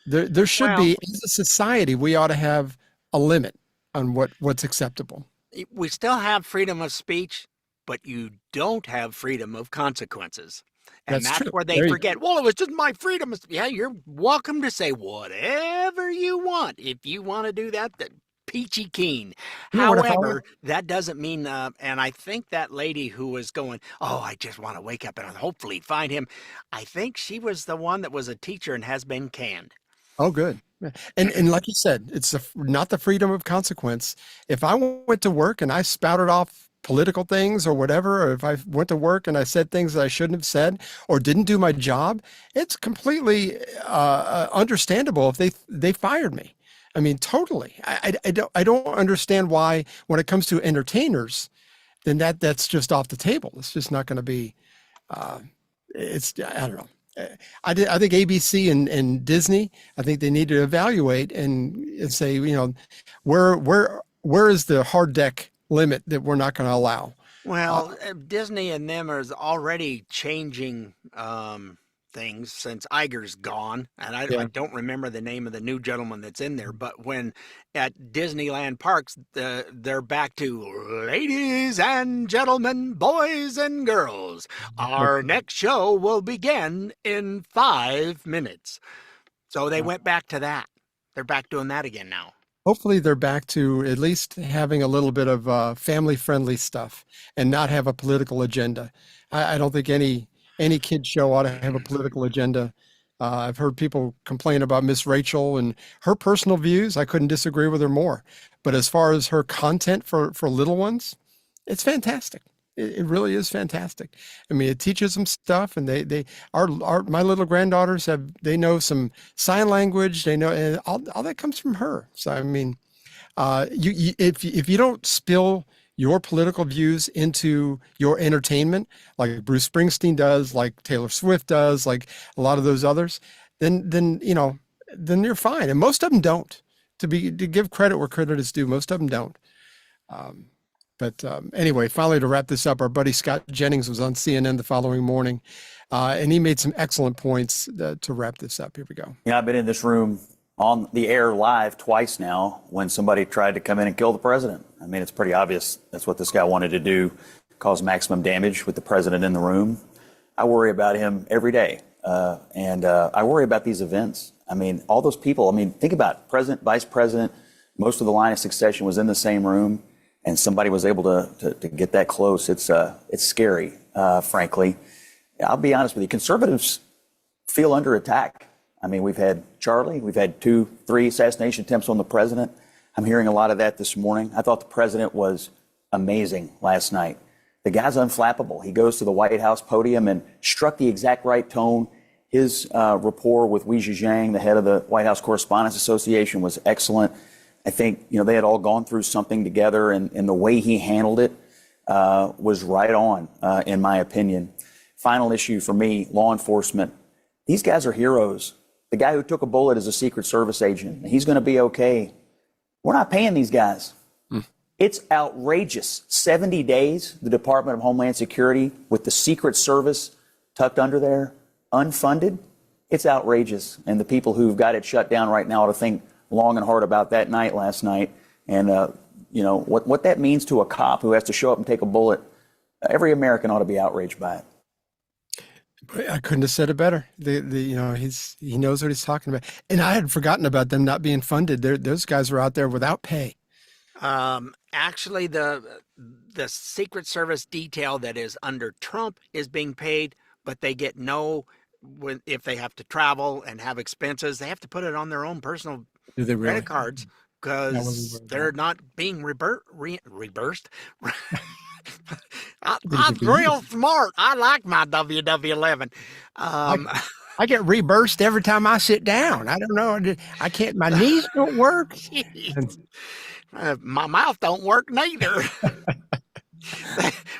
there should be, as a society, we ought to have a limit on what's acceptable. We still have freedom of speech, but you don't have freedom of consequences. And that's where they forget, well, it was just my freedom. Yeah, you're welcome to say whatever you want. If you want to do that, peachy keen. However, that doesn't mean, and I think that lady who was going, I just want to wake up and hopefully find him. I think she was the one that was a teacher and has been canned. Oh, good. And like you said, it's not the freedom of consequence. If I went to work and I spouted off political things or whatever, or if I went to work and I said things that I shouldn't have said or didn't do my job, it's completely understandable if they fired me. I mean, totally. I don't understand why, when it comes to entertainers, then that's just off the table. It's just not going to be. I don't know. I think ABC and Disney, I think they need to evaluate and say, where is the hard deck limit that we're not going to allow? Well, Disney and them is already changing things since Iger's gone, and I don't remember the name of the new gentleman that's in there, but when at Disneyland parks, they're back to ladies and gentlemen, boys and girls. Our next show will begin in 5 minutes. So they went back to that. They're back doing that again now. Hopefully they're back to at least having a little bit of family-friendly stuff and not have a political agenda. I don't think any kid show ought to have a political agenda. I've heard people complain about Miss Rachel and her personal views. I couldn't disagree with her more. But as far as her content for little ones, it's fantastic. It really is fantastic. I mean, it teaches them stuff, and my little granddaughters they know some sign language. They know, and all that comes from her. So I mean, if you don't spill your political views into your entertainment, like Bruce Springsteen does, like Taylor Swift does, like a lot of those others, then you're fine. And most of them don't. To give credit where credit is due, most of them don't. But anyway, finally, to wrap this up, our buddy Scott Jennings was on CNN the following morning, and he made some excellent points to wrap this up. Here we go. Yeah, I've been in this room on the air live twice now when somebody tried to come in and kill the president. I mean, it's pretty obvious that's what this guy wanted to do, cause maximum damage with the president in the room. I worry about him every day, and I worry about these events. I mean, all those people, I mean, think about it. President, vice president, most of the line of succession was in the same room, and somebody was able to get that close. It's scary, frankly. I'll be honest with you. Conservatives feel under attack. I mean, we've had Charlie, we've had 2, 3 assassination attempts on the president. I'm hearing a lot of that this morning. I thought the president was amazing last night. The guy's unflappable. He goes to the White House podium and struck the exact right tone. His rapport with Wei Zhejiang, the head of the White House Correspondence Association, was excellent. I think, they had all gone through something together, and the way he handled it was right on, in my opinion. Final issue for me, law enforcement. These guys are heroes. The guy who took a bullet is a Secret Service agent. He's going to be okay. We're not paying these guys. It's outrageous. 70 days, the Department of Homeland Security with the Secret Service tucked under there, unfunded. It's outrageous. And the people who've got it shut down right now ought to think long and hard about that night last night. And, what that means to a cop who has to show up and take a bullet. Every American ought to be outraged by it. I couldn't have said it better. He knows what he's talking about. And I had forgotten about them not being funded. Those guys were out there without pay. Actually, the Secret Service detail that is under Trump is being paid, but they get if they have to travel and have expenses, they have to put it on their own personal credit cards because they're not being reimbursed. I'm real smart. I like my WW11. I get reimbursed every time I sit down. I don't know. I can't. My knees don't work. My mouth don't work neither.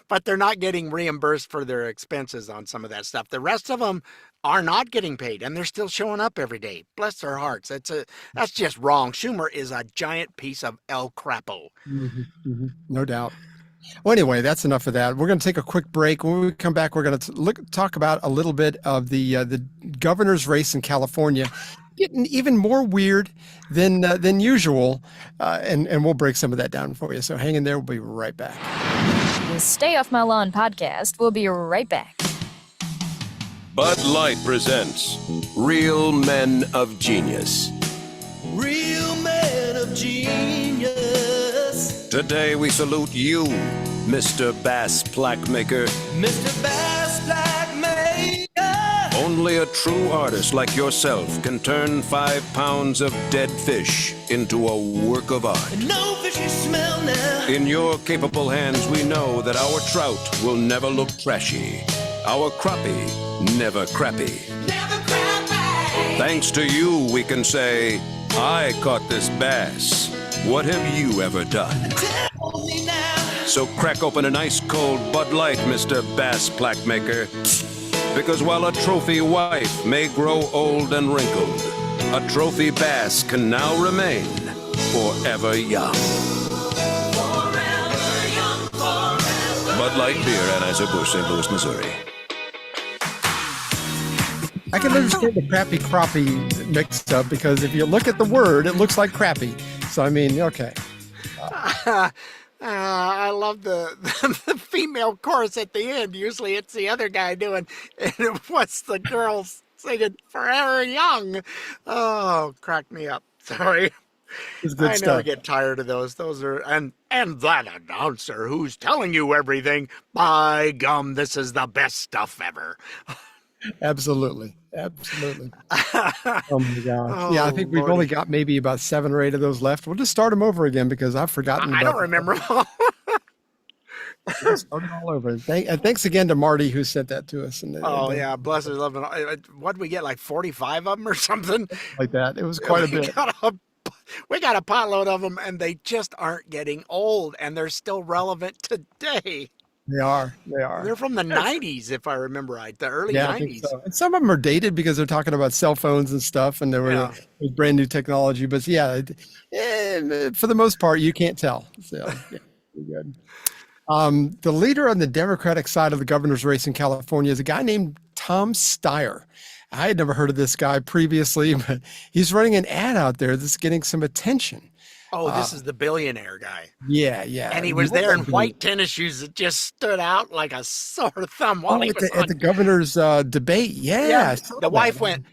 But they're not getting reimbursed for their expenses on some of that stuff. The rest of them are not getting paid, and they're still showing up every day. Bless their hearts. That's just wrong. Schumer is a giant piece of El Crapo. No doubt. Well, anyway, that's enough of that. We're going to take a quick break. When we come back, we're going to talk about a little bit of the governor's race in California, getting even more weird than usual, and we'll break some of that down for you. So hang in there. We'll be right back. The Stay Off My Lawn podcast. We'll be right back. Bud Light presents Real Men of Genius. Real men of genius. Today we salute you, Mr. Bass Plaque Maker. Mr. Bass Plaque Maker. Only a true artist like yourself can turn 5 pounds of dead fish into a work of art. And no fishy smell now. In your capable hands, we know that our trout will never look trashy. Our crappie, never crappy. Never crappy. Thanks to you, we can say, I caught this bass. What have you ever done? Tell me now. So crack open an ice cold Bud Light, Mr. Bass Plaque Maker. Because while a trophy wife may grow old and wrinkled, a trophy bass can now remain forever young. Forever young, forever. Bud Light Beer, Anheuser-Busch, St. Louis, Missouri. I can understand the crappy crappie mixed up because if you look at the word, it looks like crappy. So, I mean, okay. I love the female chorus at the end. Usually it's the other guy doing, and it was the girls singing Forever Young. Oh, cracked me up. Sorry. It's good I stuff. never get tired of those. Those are, and that announcer who's telling you everything. By gum, this is the best stuff ever. Absolutely. Oh my gosh. Yeah, I think we've only got maybe about 7 or 8 of those left. We'll just start them over again because I've forgotten. I don't remember. Start it all over. And thanks again to Marty who sent that to us. Yeah, bless his love. What did we get, like 45 of them or something? Like that. It was quite a bit. We got a potload of them, and they just aren't getting old, and they're still relevant today. They are. They're from the 90s, if I remember right, the early 90s. I think so. And some of them are dated because they're talking about cell phones and stuff, and there was brand new technology. But yeah, for the most part, you can't tell. So yeah, pretty good. The leader on the Democratic side of the governor's race in California is a guy named Tom Steyer. I had never heard of this guy previously, but he's running an ad out there that's getting some attention. Oh, this is the billionaire guy. Yeah. And he was there in white tennis shoes that just stood out like a sore thumb while he was at the governor's debate. Yeah. The wife went,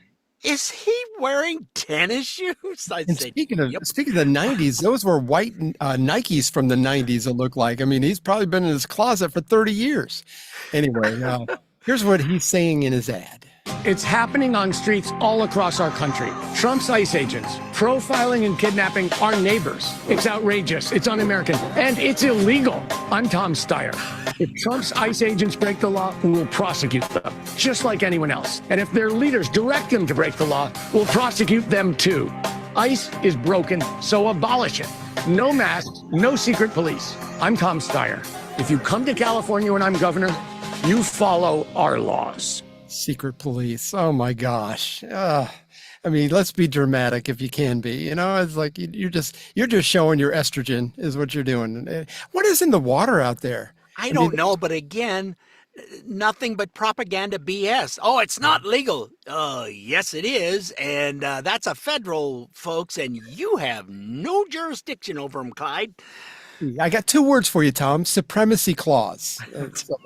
Is he wearing tennis shoes? I And said, speaking of yep. speaking of the '90s, those were white Nikes from the '90s. It looked like. I mean, he's probably been in his closet for 30 years. Anyway, here's what he's saying in his ad. It's happening on streets all across our country. Trump's ICE agents profiling and kidnapping our neighbors. It's outrageous, it's un-American, and it's illegal. I'm Tom Steyer. If Trump's ICE agents break the law, we will prosecute them, just like anyone else. And if their leaders direct them to break the law, we'll prosecute them too. ICE is broken, so abolish it. No masks, no secret police. I'm Tom Steyer. If you come to California when I'm governor, you follow our laws. Secret police. Oh my gosh. I mean, let's be dramatic if you can be. You know, it's like you're just showing your estrogen is what you're doing. What is in the water out there? I don't know, but again, nothing but propaganda BS. Oh, it's not legal. Yes, it is, and that's a federal, folks, and you have no jurisdiction over them, Clyde. I got 2 words for you, Tom. Supremacy clause. So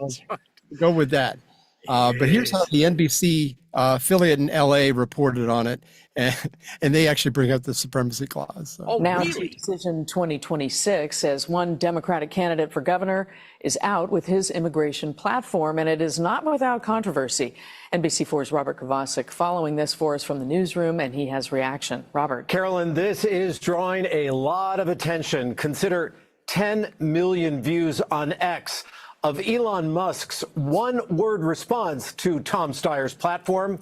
go with that. But here's how the NBC affiliate in LA reported on it, and they actually bring up the supremacy clause. So. Now, Decision 2026 says one Democratic candidate for governor is out with his immigration platform, and it is not without controversy. NBC4's Robert Kovacic following this for us from the newsroom, and he has reaction. Robert. Carolyn, this is drawing a lot of attention. Consider 10 million views on X of Elon Musk's one-word response to Tom Steyer's platform,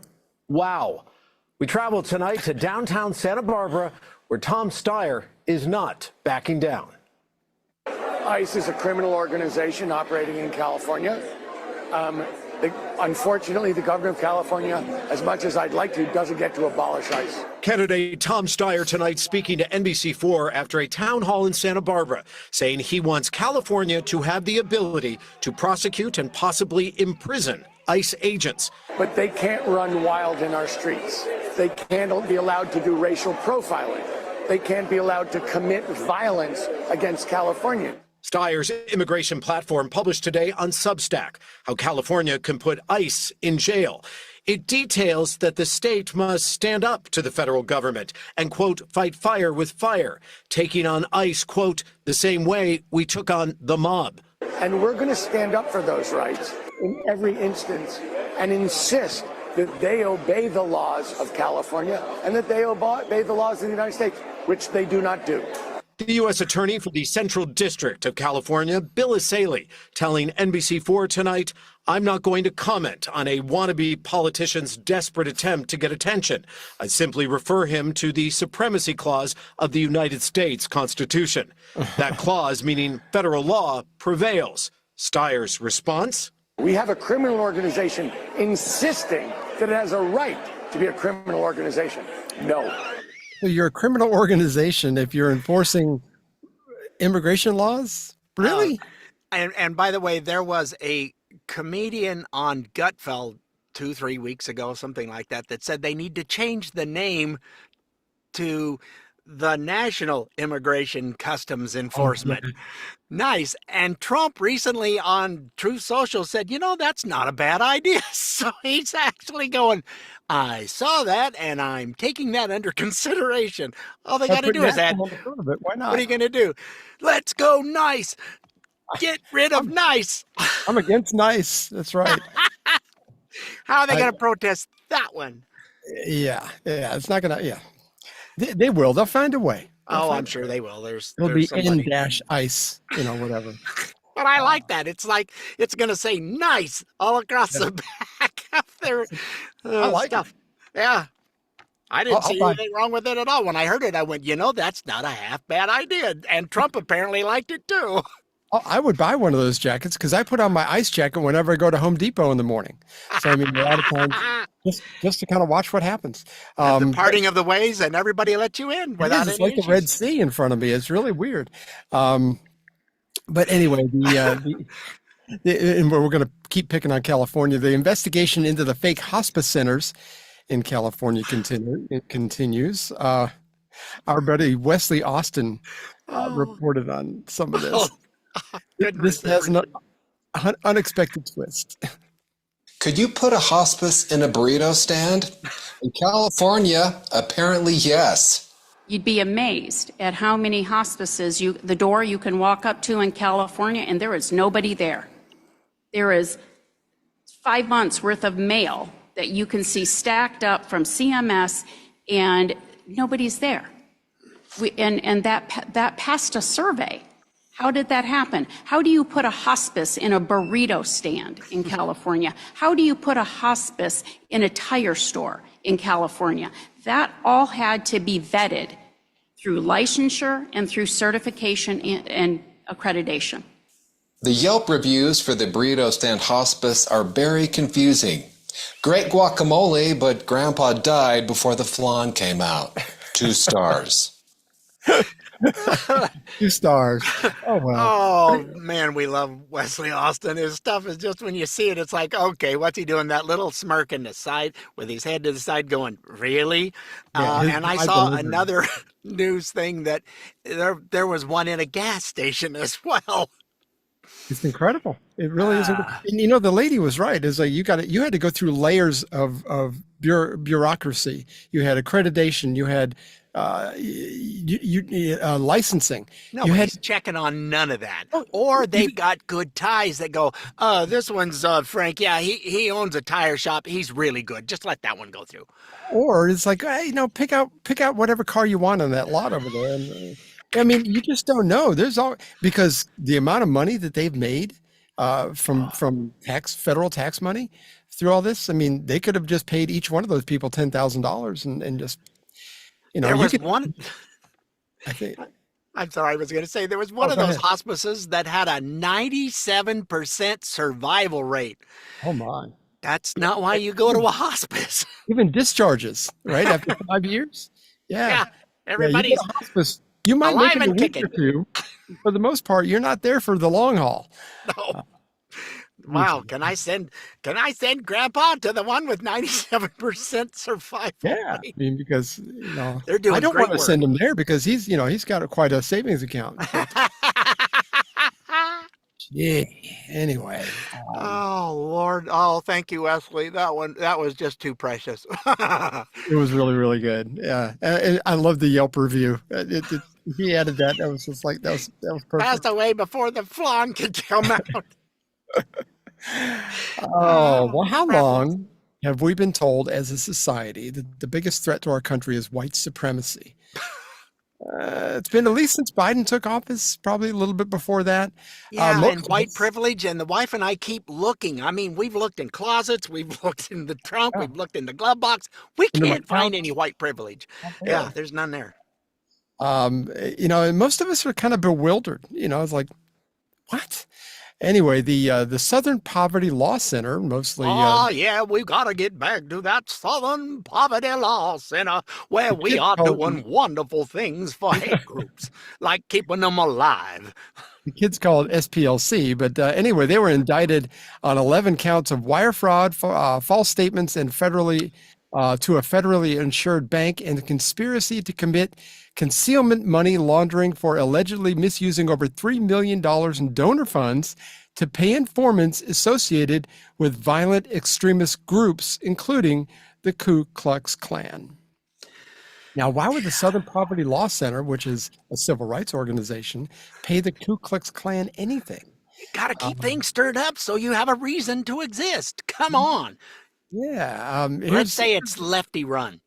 wow. We travel tonight to downtown Santa Barbara, where Tom Steyer is not backing down. ICE is a criminal organization operating in California. Unfortunately, the governor of California, as much as I'd like to, doesn't get to abolish ICE. Candidate Tom Steyer tonight speaking to NBC4 after a town hall in Santa Barbara, saying he wants California to have the ability to prosecute and possibly imprison ICE agents. But they can't run wild in our streets. They can't be allowed to do racial profiling. They can't be allowed to commit violence against Californians. Steyer's immigration platform published today on Substack how California can put ICE in jail. It details that the state must stand up to the federal government and, quote, fight fire with fire, taking on ICE, quote, the same way we took on the mob. And we're going to stand up for those rights in every instance and insist that they obey the laws of California and that they obey the laws of the United States, which they do not do. The U.S. Attorney for the Central District of California, Bill Isaley, telling NBC4 tonight, I'm not going to comment on a wannabe politician's desperate attempt to get attention. I simply refer him to the Supremacy Clause of the United States Constitution. That clause, meaning federal law, prevails. Steyer's response? We have a criminal organization insisting that it has a right to be a criminal organization. No. So you're a criminal organization if you're enforcing immigration laws? Really? And by the way, there was a comedian on Gutfeld 2-3 weeks ago, something like that, that said they need to change the name to the National Immigration Customs Enforcement. Nice. And Trump recently on Truth Social said, you know, that's not a bad idea. So he's actually going, I saw that and I'm taking that under consideration. All they got to do is add, why not? What are you going to do? Let's go nice. Get rid of nice. I'm against nice. That's right. How are they going to protest that one? Yeah. It's not going to, yeah. They will. They'll find a way. I'm sure they will. It'll be N-ICE, you know, whatever. But I like that. It's like it's going to say nice all across the back of their I like stuff. Yeah. I didn't see anything wrong with it at all. When I heard it, I went, you know, that's not a half bad idea. And Trump apparently liked it too. I would buy one of those jackets because I put on my ICE jacket whenever I go to Home Depot in the morning. So, I mean, a lot of times just to kind of watch what happens. The parting of the ways and everybody let you in without it's any like issues. the Red Sea in front of me. It's really weird. But anyway, and we're going to keep picking on California. The investigation into the fake hospice centers in California continues. Our buddy Wesley Austin reported on some of this. This has an unexpected twist. Could you put a hospice in a burrito stand? In California, apparently yes. You'd be amazed at how many hospices the door you can walk up to in California and there is nobody there. There is 5 months worth of mail that you can see stacked up from CMS and nobody's there. That passed a survey. How did that happen? How do you put a hospice in a burrito stand in California? How do you put a hospice in a tire store in California? That all had to be vetted through licensure and through certification and accreditation. The Yelp reviews for the burrito stand hospice are very confusing. Great guacamole, but Grandpa died before the flan came out. 2 stars. 2 stars. Oh, wow. Oh, man, we love Wesley Austin. His stuff is just, when you see it, it's like, okay, what's he doing? That little smirk in the side with his head to the side going, really? And I saw another news thing that there was one in a gas station as well. It's incredible. It really is. And the lady was right. It's like you had to go through layers of bureaucracy. You had accreditation. You had licensing. Nobody's checking on none of that. Or they've got good ties that go, this one's Frank. Yeah, he owns a tire shop. He's really good. Just let that one go through. Or it's like, hey, pick out whatever car you want on that lot over there. And, I mean, you just don't know. Because the amount of money that they've made from federal tax money through all this. I mean, they could have just paid each one of those people $10,000 and just, there was one. I think. I'm sorry, I was going to say there was one of those hospices that had a 97% survival rate. Oh my! That's not why you go to a hospice. Even discharges, right after 5 years. Yeah, everybody's hospice. You might make it a week or two. For the most part, you're not there for the long haul. No. Wow, can I send Grandpa to the one with 97% survival Yeah, rate? I mean, because they're doing I don't great want to work. send him there because he's got quite a savings account. Yeah. Anyway. Oh Lord! Oh, thank you, Wesley. That was just too precious. It was really, really good. Yeah, and I love the Yelp review. He added that. That was just like that was perfect. Passed away before the flan could come out. Oh, well, how long have we been told as a society that the biggest threat to our country is white supremacy? It's been at least since Biden took office, probably a little bit before that. Yeah, and white privilege, and the wife and I keep looking. I mean, we've looked in closets, we've looked in the trunk, we've looked in the glove box. We can't find any white privilege. Yeah, there's none there. And most of us are kind of bewildered. It's like, what? Anyway, the Southern Poverty Law Center, mostly. Yeah, we've got to get back to that Southern Poverty Law Center where we are doing wonderful things for hate groups, like keeping them alive. The kids call it SPLC, but anyway, they were indicted on 11 counts of wire fraud, false statements, and to a federally insured bank, and conspiracy to commit concealment money laundering for allegedly misusing over $3 million in donor funds to pay informants associated with violent extremist groups, including the Ku Klux Klan. Now, why would the Southern Poverty Law Center, which is a civil rights organization, pay the Ku Klux Klan anything? You got to keep things stirred up so you have a reason to exist. Come on. Yeah. Let's say it's lefty run.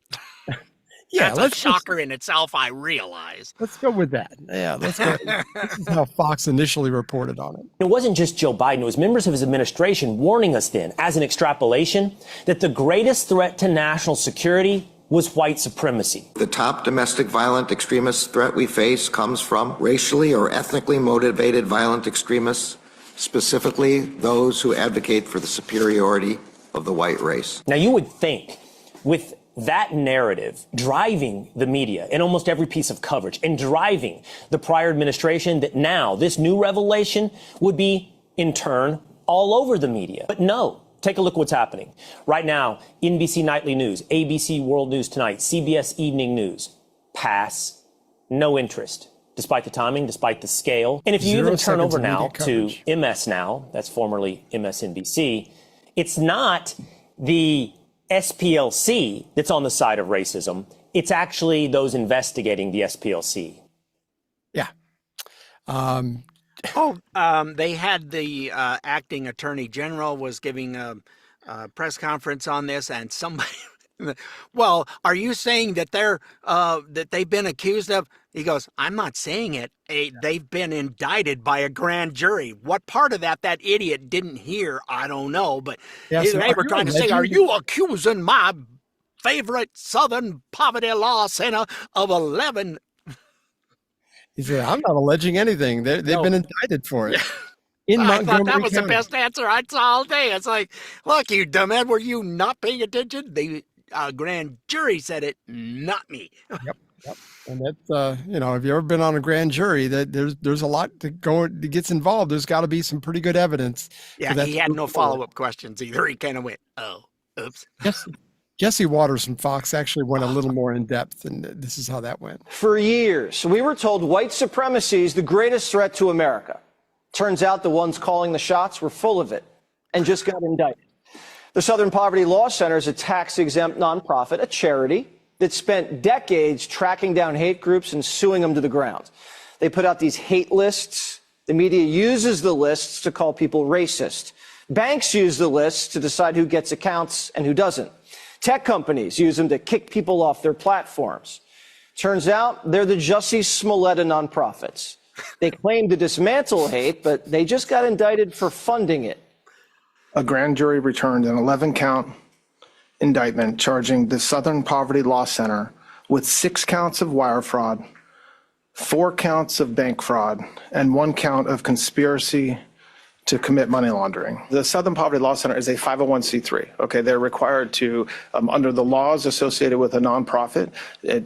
Yeah, that's a shocker in itself, I realize. Let's go with that. Yeah, let's go. This is how Fox initially reported on it. It wasn't just Joe Biden. It was members of his administration warning us then, as an extrapolation, that the greatest threat to national security was white supremacy. The top domestic violent extremist threat we face comes from racially or ethnically motivated violent extremists, specifically those who advocate for the superiority of the white race. Now, you would think with that narrative driving the media in almost every piece of coverage and driving the prior administration that now this new revelation would be, in turn, all over the media. But no, take a look at what's happening. Right now, NBC Nightly News, ABC World News Tonight, CBS Evening News, pass, no interest, despite the timing, despite the scale. And if you even turn over now to MS Now, that's formerly MSNBC, it's not the SPLC that's on the side of racism. It's actually those investigating the SPLC. Yeah. They had the acting attorney general was giving a press conference on this, and somebody, well, are you saying that that they've been accused of? He goes, I'm not saying it. They've been indicted by a grand jury. What part of that idiot didn't hear, I don't know. But so they were trying to say, are you accusing my favorite Southern poverty law center of 11? He said, I'm not alleging anything. They've been indicted for it. In I Montgomery thought that was County. the best answer I saw all day. It's like, look, you dumbass, were you not paying attention? The grand jury said it, not me. Yep. And that's, if you've ever been on a grand jury, that there's a lot that gets involved. There's got to be some pretty good evidence. Yeah, he had no follow-up questions either. He kind of went, oh, oops. Jesse Waters from Fox actually went a little more in depth, and this is how that went. For years, we were told white supremacy is the greatest threat to America. Turns out the ones calling the shots were full of it and just got indicted. The Southern Poverty Law Center is a tax-exempt nonprofit, a charity that spent decades tracking down hate groups and suing them to the ground. They put out these hate lists. The media uses the lists to call people racist. Banks use the lists to decide who gets accounts and who doesn't. Tech companies use them to kick people off their platforms. Turns out they're the Jussie Smollett of nonprofits. They claim to dismantle hate, but they just got indicted for funding it. A grand jury returned an 11-count indictment charging the Southern Poverty Law Center with 6 counts of wire fraud, 4 counts of bank fraud, and 1 count of conspiracy to commit money laundering. The Southern Poverty Law Center is a 501c3. Okay, they're required to, under the laws associated with a nonprofit,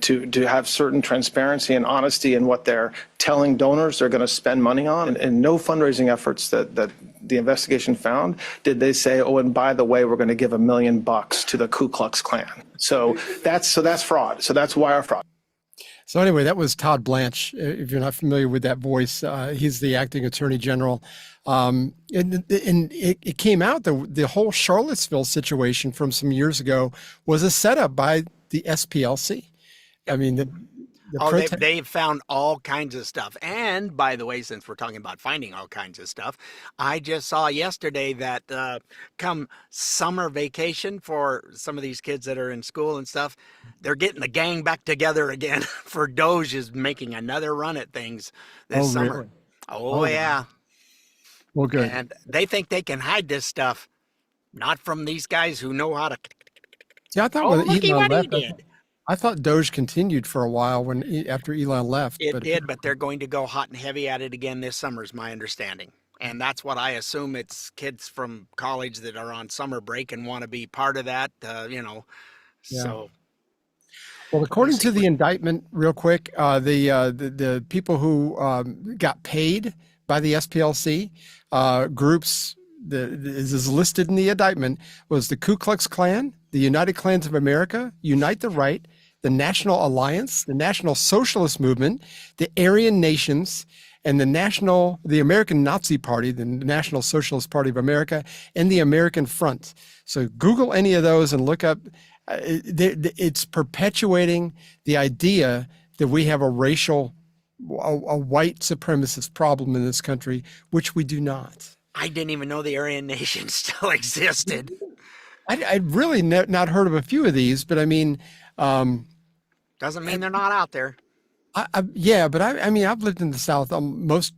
to have certain transparency and honesty in what they're telling donors they're going to spend money on. And no fundraising efforts that the investigation found did they say, oh, and by the way, we're going to give $1 million to the Ku Klux Klan. So that's fraud. So that's wire fraud. So anyway, that was Todd Blanche. If you're not familiar with that voice, he's the acting attorney general. And it came out the whole Charlottesville situation from some years ago was a setup by the SPLC. I mean, they've found all kinds of stuff. And by the way, since we're talking about finding all kinds of stuff, I just saw yesterday that come summer vacation for some of these kids that are in school and stuff, they're getting the gang back together again for Doge is making another run at things this summer. Really? Oh, yeah. Well, good. And they think they can hide this stuff, not from these guys who know how to. Yeah, I thought looky what he did. I thought Doge continued for a while after Elon left. It did, but they're going to go hot and heavy at it again this summer is my understanding. And that's what I assume. It's kids from college that are on summer break and want to be part of that, So. Well, according to the indictment, real quick, the people who got paid by the SPLC groups that is listed in the indictment was the Ku Klux Klan, the United Klans of America, Unite the Right, the National Alliance, the National Socialist Movement, the Aryan Nations, and the American Nazi Party, the National Socialist Party of America, and the American Front. So Google any of those and look up. It's perpetuating the idea that we have a white supremacist problem in this country, which we do not. I didn't even know the Aryan Nation still existed. I'd really not heard of a few of these, but I mean, doesn't mean they're not out there. Yeah, but I mean, I've lived in the South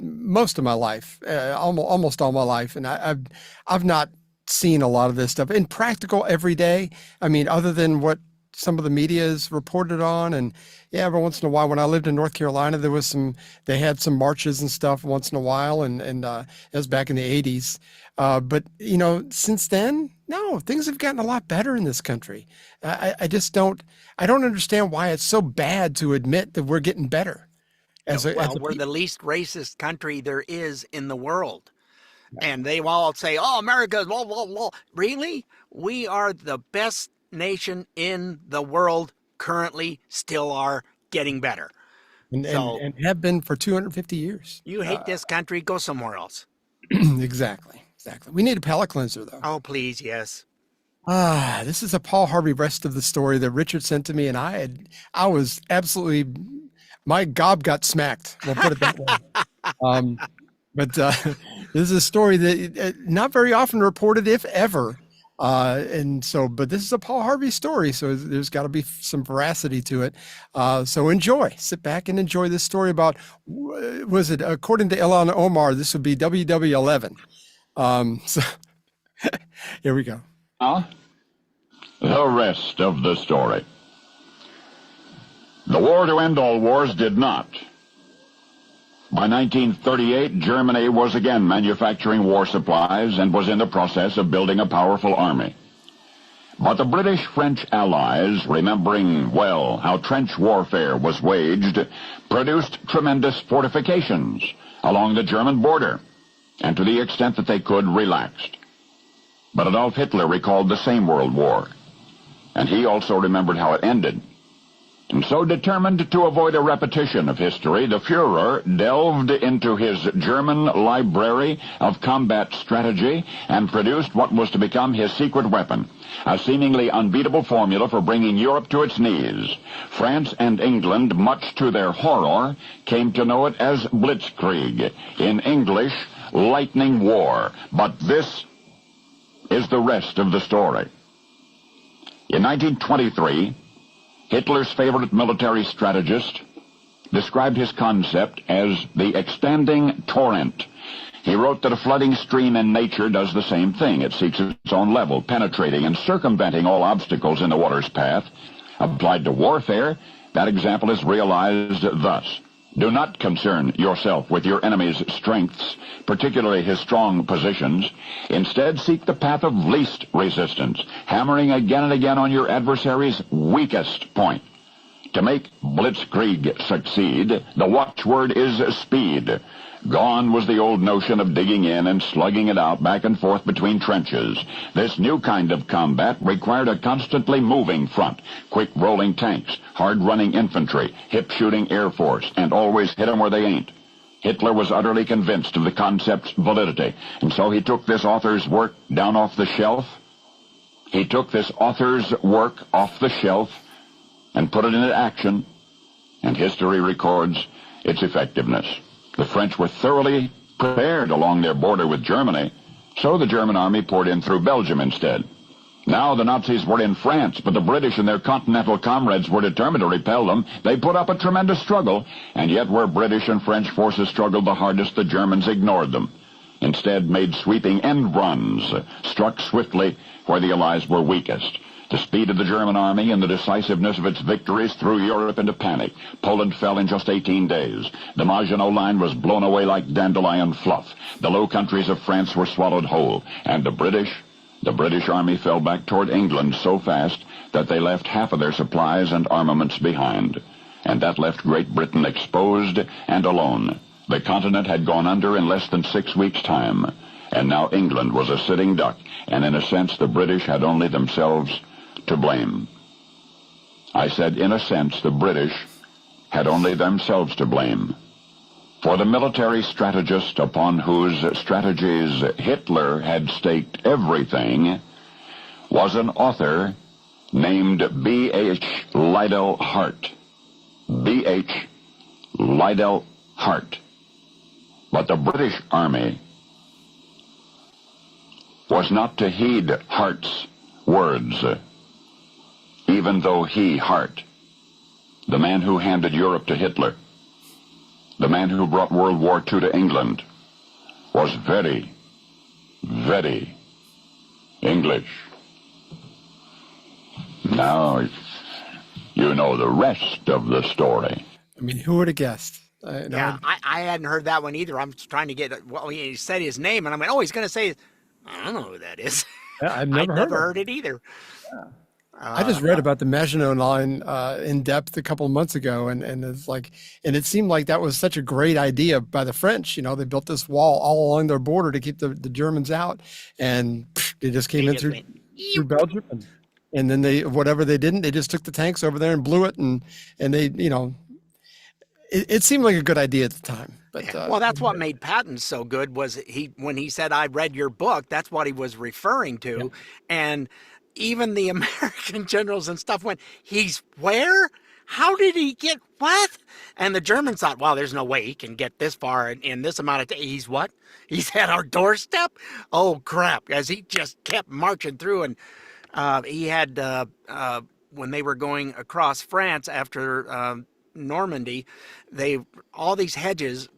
most of my life, almost all my life, and I've not seen a lot of this stuff in practical every day. I mean, other than what some of the media is reported on, and yeah, every once in a while, when I lived in North Carolina, they had some marches and stuff once in a while, and it was back in the 80s. But since then, no, things have gotten a lot better in this country. I don't understand why it's so bad to admit that we're getting better. We're the least racist country there is in the world. And they all say, oh, America's blah, blah, blah. Really? We are the best nation in the world currently, still are, getting better. And have been for 250 years. You hate this country, go somewhere else. Exactly. Exactly. We need a palate cleanser, though. Oh, please, yes. This is a Paul Harvey Rest of the story that Richard sent to me, and I was absolutely, my gob got smacked. We'll put it that way. But this is a story that not very often reported, if ever. But this is a Paul Harvey story, so there's got to be some veracity to it. So enjoy, sit back and enjoy this story about, was it, according to Ilhan Omar, this would be WWII. So here we go. The rest of the story. The war to end all wars did not. By 1938, Germany was again manufacturing war supplies and was in the process of building a powerful army. But the British-French allies, remembering well how trench warfare was waged, produced tremendous fortifications along the German border, and to the extent that they could, relaxed. But Adolf Hitler recalled the same World War, and he also remembered how it ended. And so, determined to avoid a repetition of history, the Führer delved into his German library of combat strategy and produced what was to become his secret weapon, a seemingly unbeatable formula for bringing Europe to its knees. France and England, much to their horror, came to know it as Blitzkrieg, in English, lightning war. But this is the rest of the story. In 1923, Hitler's favorite military strategist described his concept as the expanding torrent. He wrote that a flooding stream in nature does the same thing. It seeks its own level, penetrating and circumventing all obstacles in the water's path. Applied to warfare, that example is realized thus. Do not concern yourself with your enemy's strengths, particularly his strong positions. Instead, seek the path of least resistance, hammering again and again on your adversary's weakest point. To make Blitzkrieg succeed, the watchword is speed. Gone was the old notion of digging in and slugging it out back and forth between trenches. This new kind of combat required a constantly moving front, quick rolling tanks, hard-running infantry, hip-shooting air force, and always hit 'em where they ain't. Hitler was utterly convinced of the concept's validity, and so he took this author's work down off the shelf. He took this author's work off the shelf and put it into action, and history records its effectiveness. The French were thoroughly prepared along their border with Germany, so the German army poured in through Belgium instead. Now the Nazis were in France, but the British and their continental comrades were determined to repel them. They put up a tremendous struggle, and yet where British and French forces struggled the hardest, the Germans ignored them. Instead made sweeping end runs, struck swiftly where the Allies were weakest. The speed of the German army and the decisiveness of its victories threw Europe into panic. Poland fell in just 18 days. The Maginot Line was blown away like dandelion fluff. The Low Countries of France were swallowed whole. And the British army fell back toward England so fast that they left half of their supplies and armaments behind. And that left Great Britain exposed and alone. The continent had gone under in less than 6 weeks' time. And now England was a sitting duck. And in a sense, the British had only themselves to blame. I said, in a sense, the British had only themselves to blame. For the military strategist upon whose strategies Hitler had staked everything was an author named B.H. Liddell Hart. B.H. Liddell Hart. But the British Army was not to heed Hart's words, even though he, Hart, the man who handed Europe to Hitler, the man who brought World War II to England, was very, very English. Now, you know the rest of the story. I mean, who would have guessed? Yeah, I hadn't heard that one either. I'm trying to get, well, he said his name, and I went, oh, he's going to say, I don't know who that is. Yeah, I've never heard it either. Yeah. I just read about the Maginot Line in depth a couple of months ago, and it's like, and it seemed like that was such a great idea by the French. You know, they built this wall all along their border to keep the Germans out, and they just came in through Belgium, and then they, whatever they didn't, they just took the tanks over there and blew it, and they, you know, it seemed like a good idea at the time. But well, that's what made Patton so good was when he said, I read your book, that's what he was referring to. Yeah. And even the American generals and stuff went, he's where? How did he get what? And the Germans thought, well, there's no way he can get this far in this amount of time. He's what? He's at our doorstep? Oh, crap. As he just kept marching through. And he had, when they were going across France after Normandy, all these hedges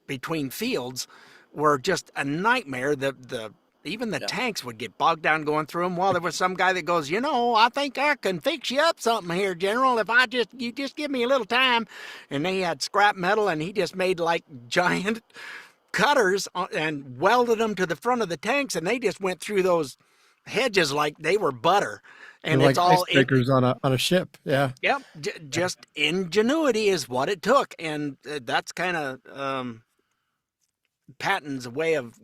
between fields were just a nightmare. Even the tanks would get bogged down going through them. Well, there was some guy that goes, I think I can fix you up something here, General, if you just give me a little time. And they had scrap metal, and he just made like giant cutters and welded them to the front of the tanks, and they just went through those hedges like they were butter. And it's like all icebreakers on a ship. Yeah. Yep. Just ingenuity is what it took. And that's kind of Patton's way of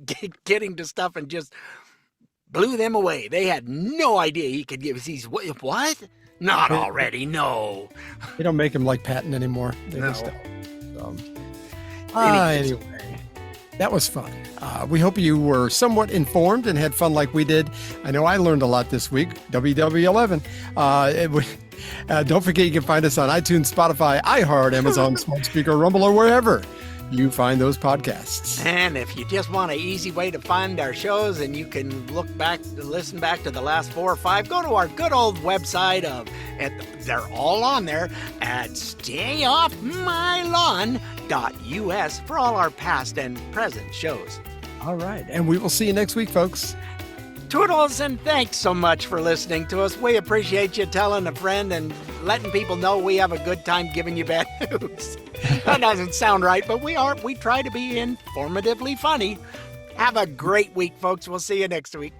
getting to stuff and just blew them away. They had no idea he could give us these. What? Not already. No. They don't make him like Patton anymore. They just don't. Anyway, that was fun. We hope you were somewhat informed and had fun like we did. I know I learned a lot this week. WWII. Don't forget you can find us on iTunes, Spotify, iHeart, Amazon, Smart Speaker, Rumble, or wherever you find those podcasts. And if you just want an easy way to find our shows and you can listen back to the last 4 or 5, go to our good old website they're all on there at stayoffmylawn.us for all our past and present shows. All right. And we will see you next week, folks. Toodles, and thanks so much for listening to us. We appreciate you telling a friend and letting people know we have a good time giving you bad news. That doesn't sound right, but we try to be informatively funny. Have a great week, folks. We'll see you next week.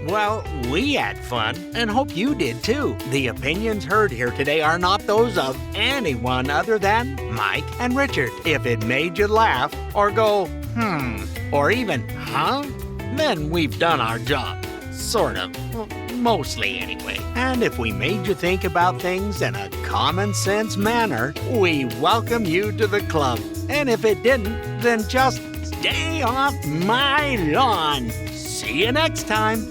Well, we had fun and hope you did too. The opinions heard here today are not those of anyone other than Mike and Richard. If it made you laugh or go, or even, then we've done our job. Sort of. Well, mostly anyway. And if we made you think about things in a common sense manner, we welcome you to the club. And if it didn't, then just stay off my lawn. See you next time.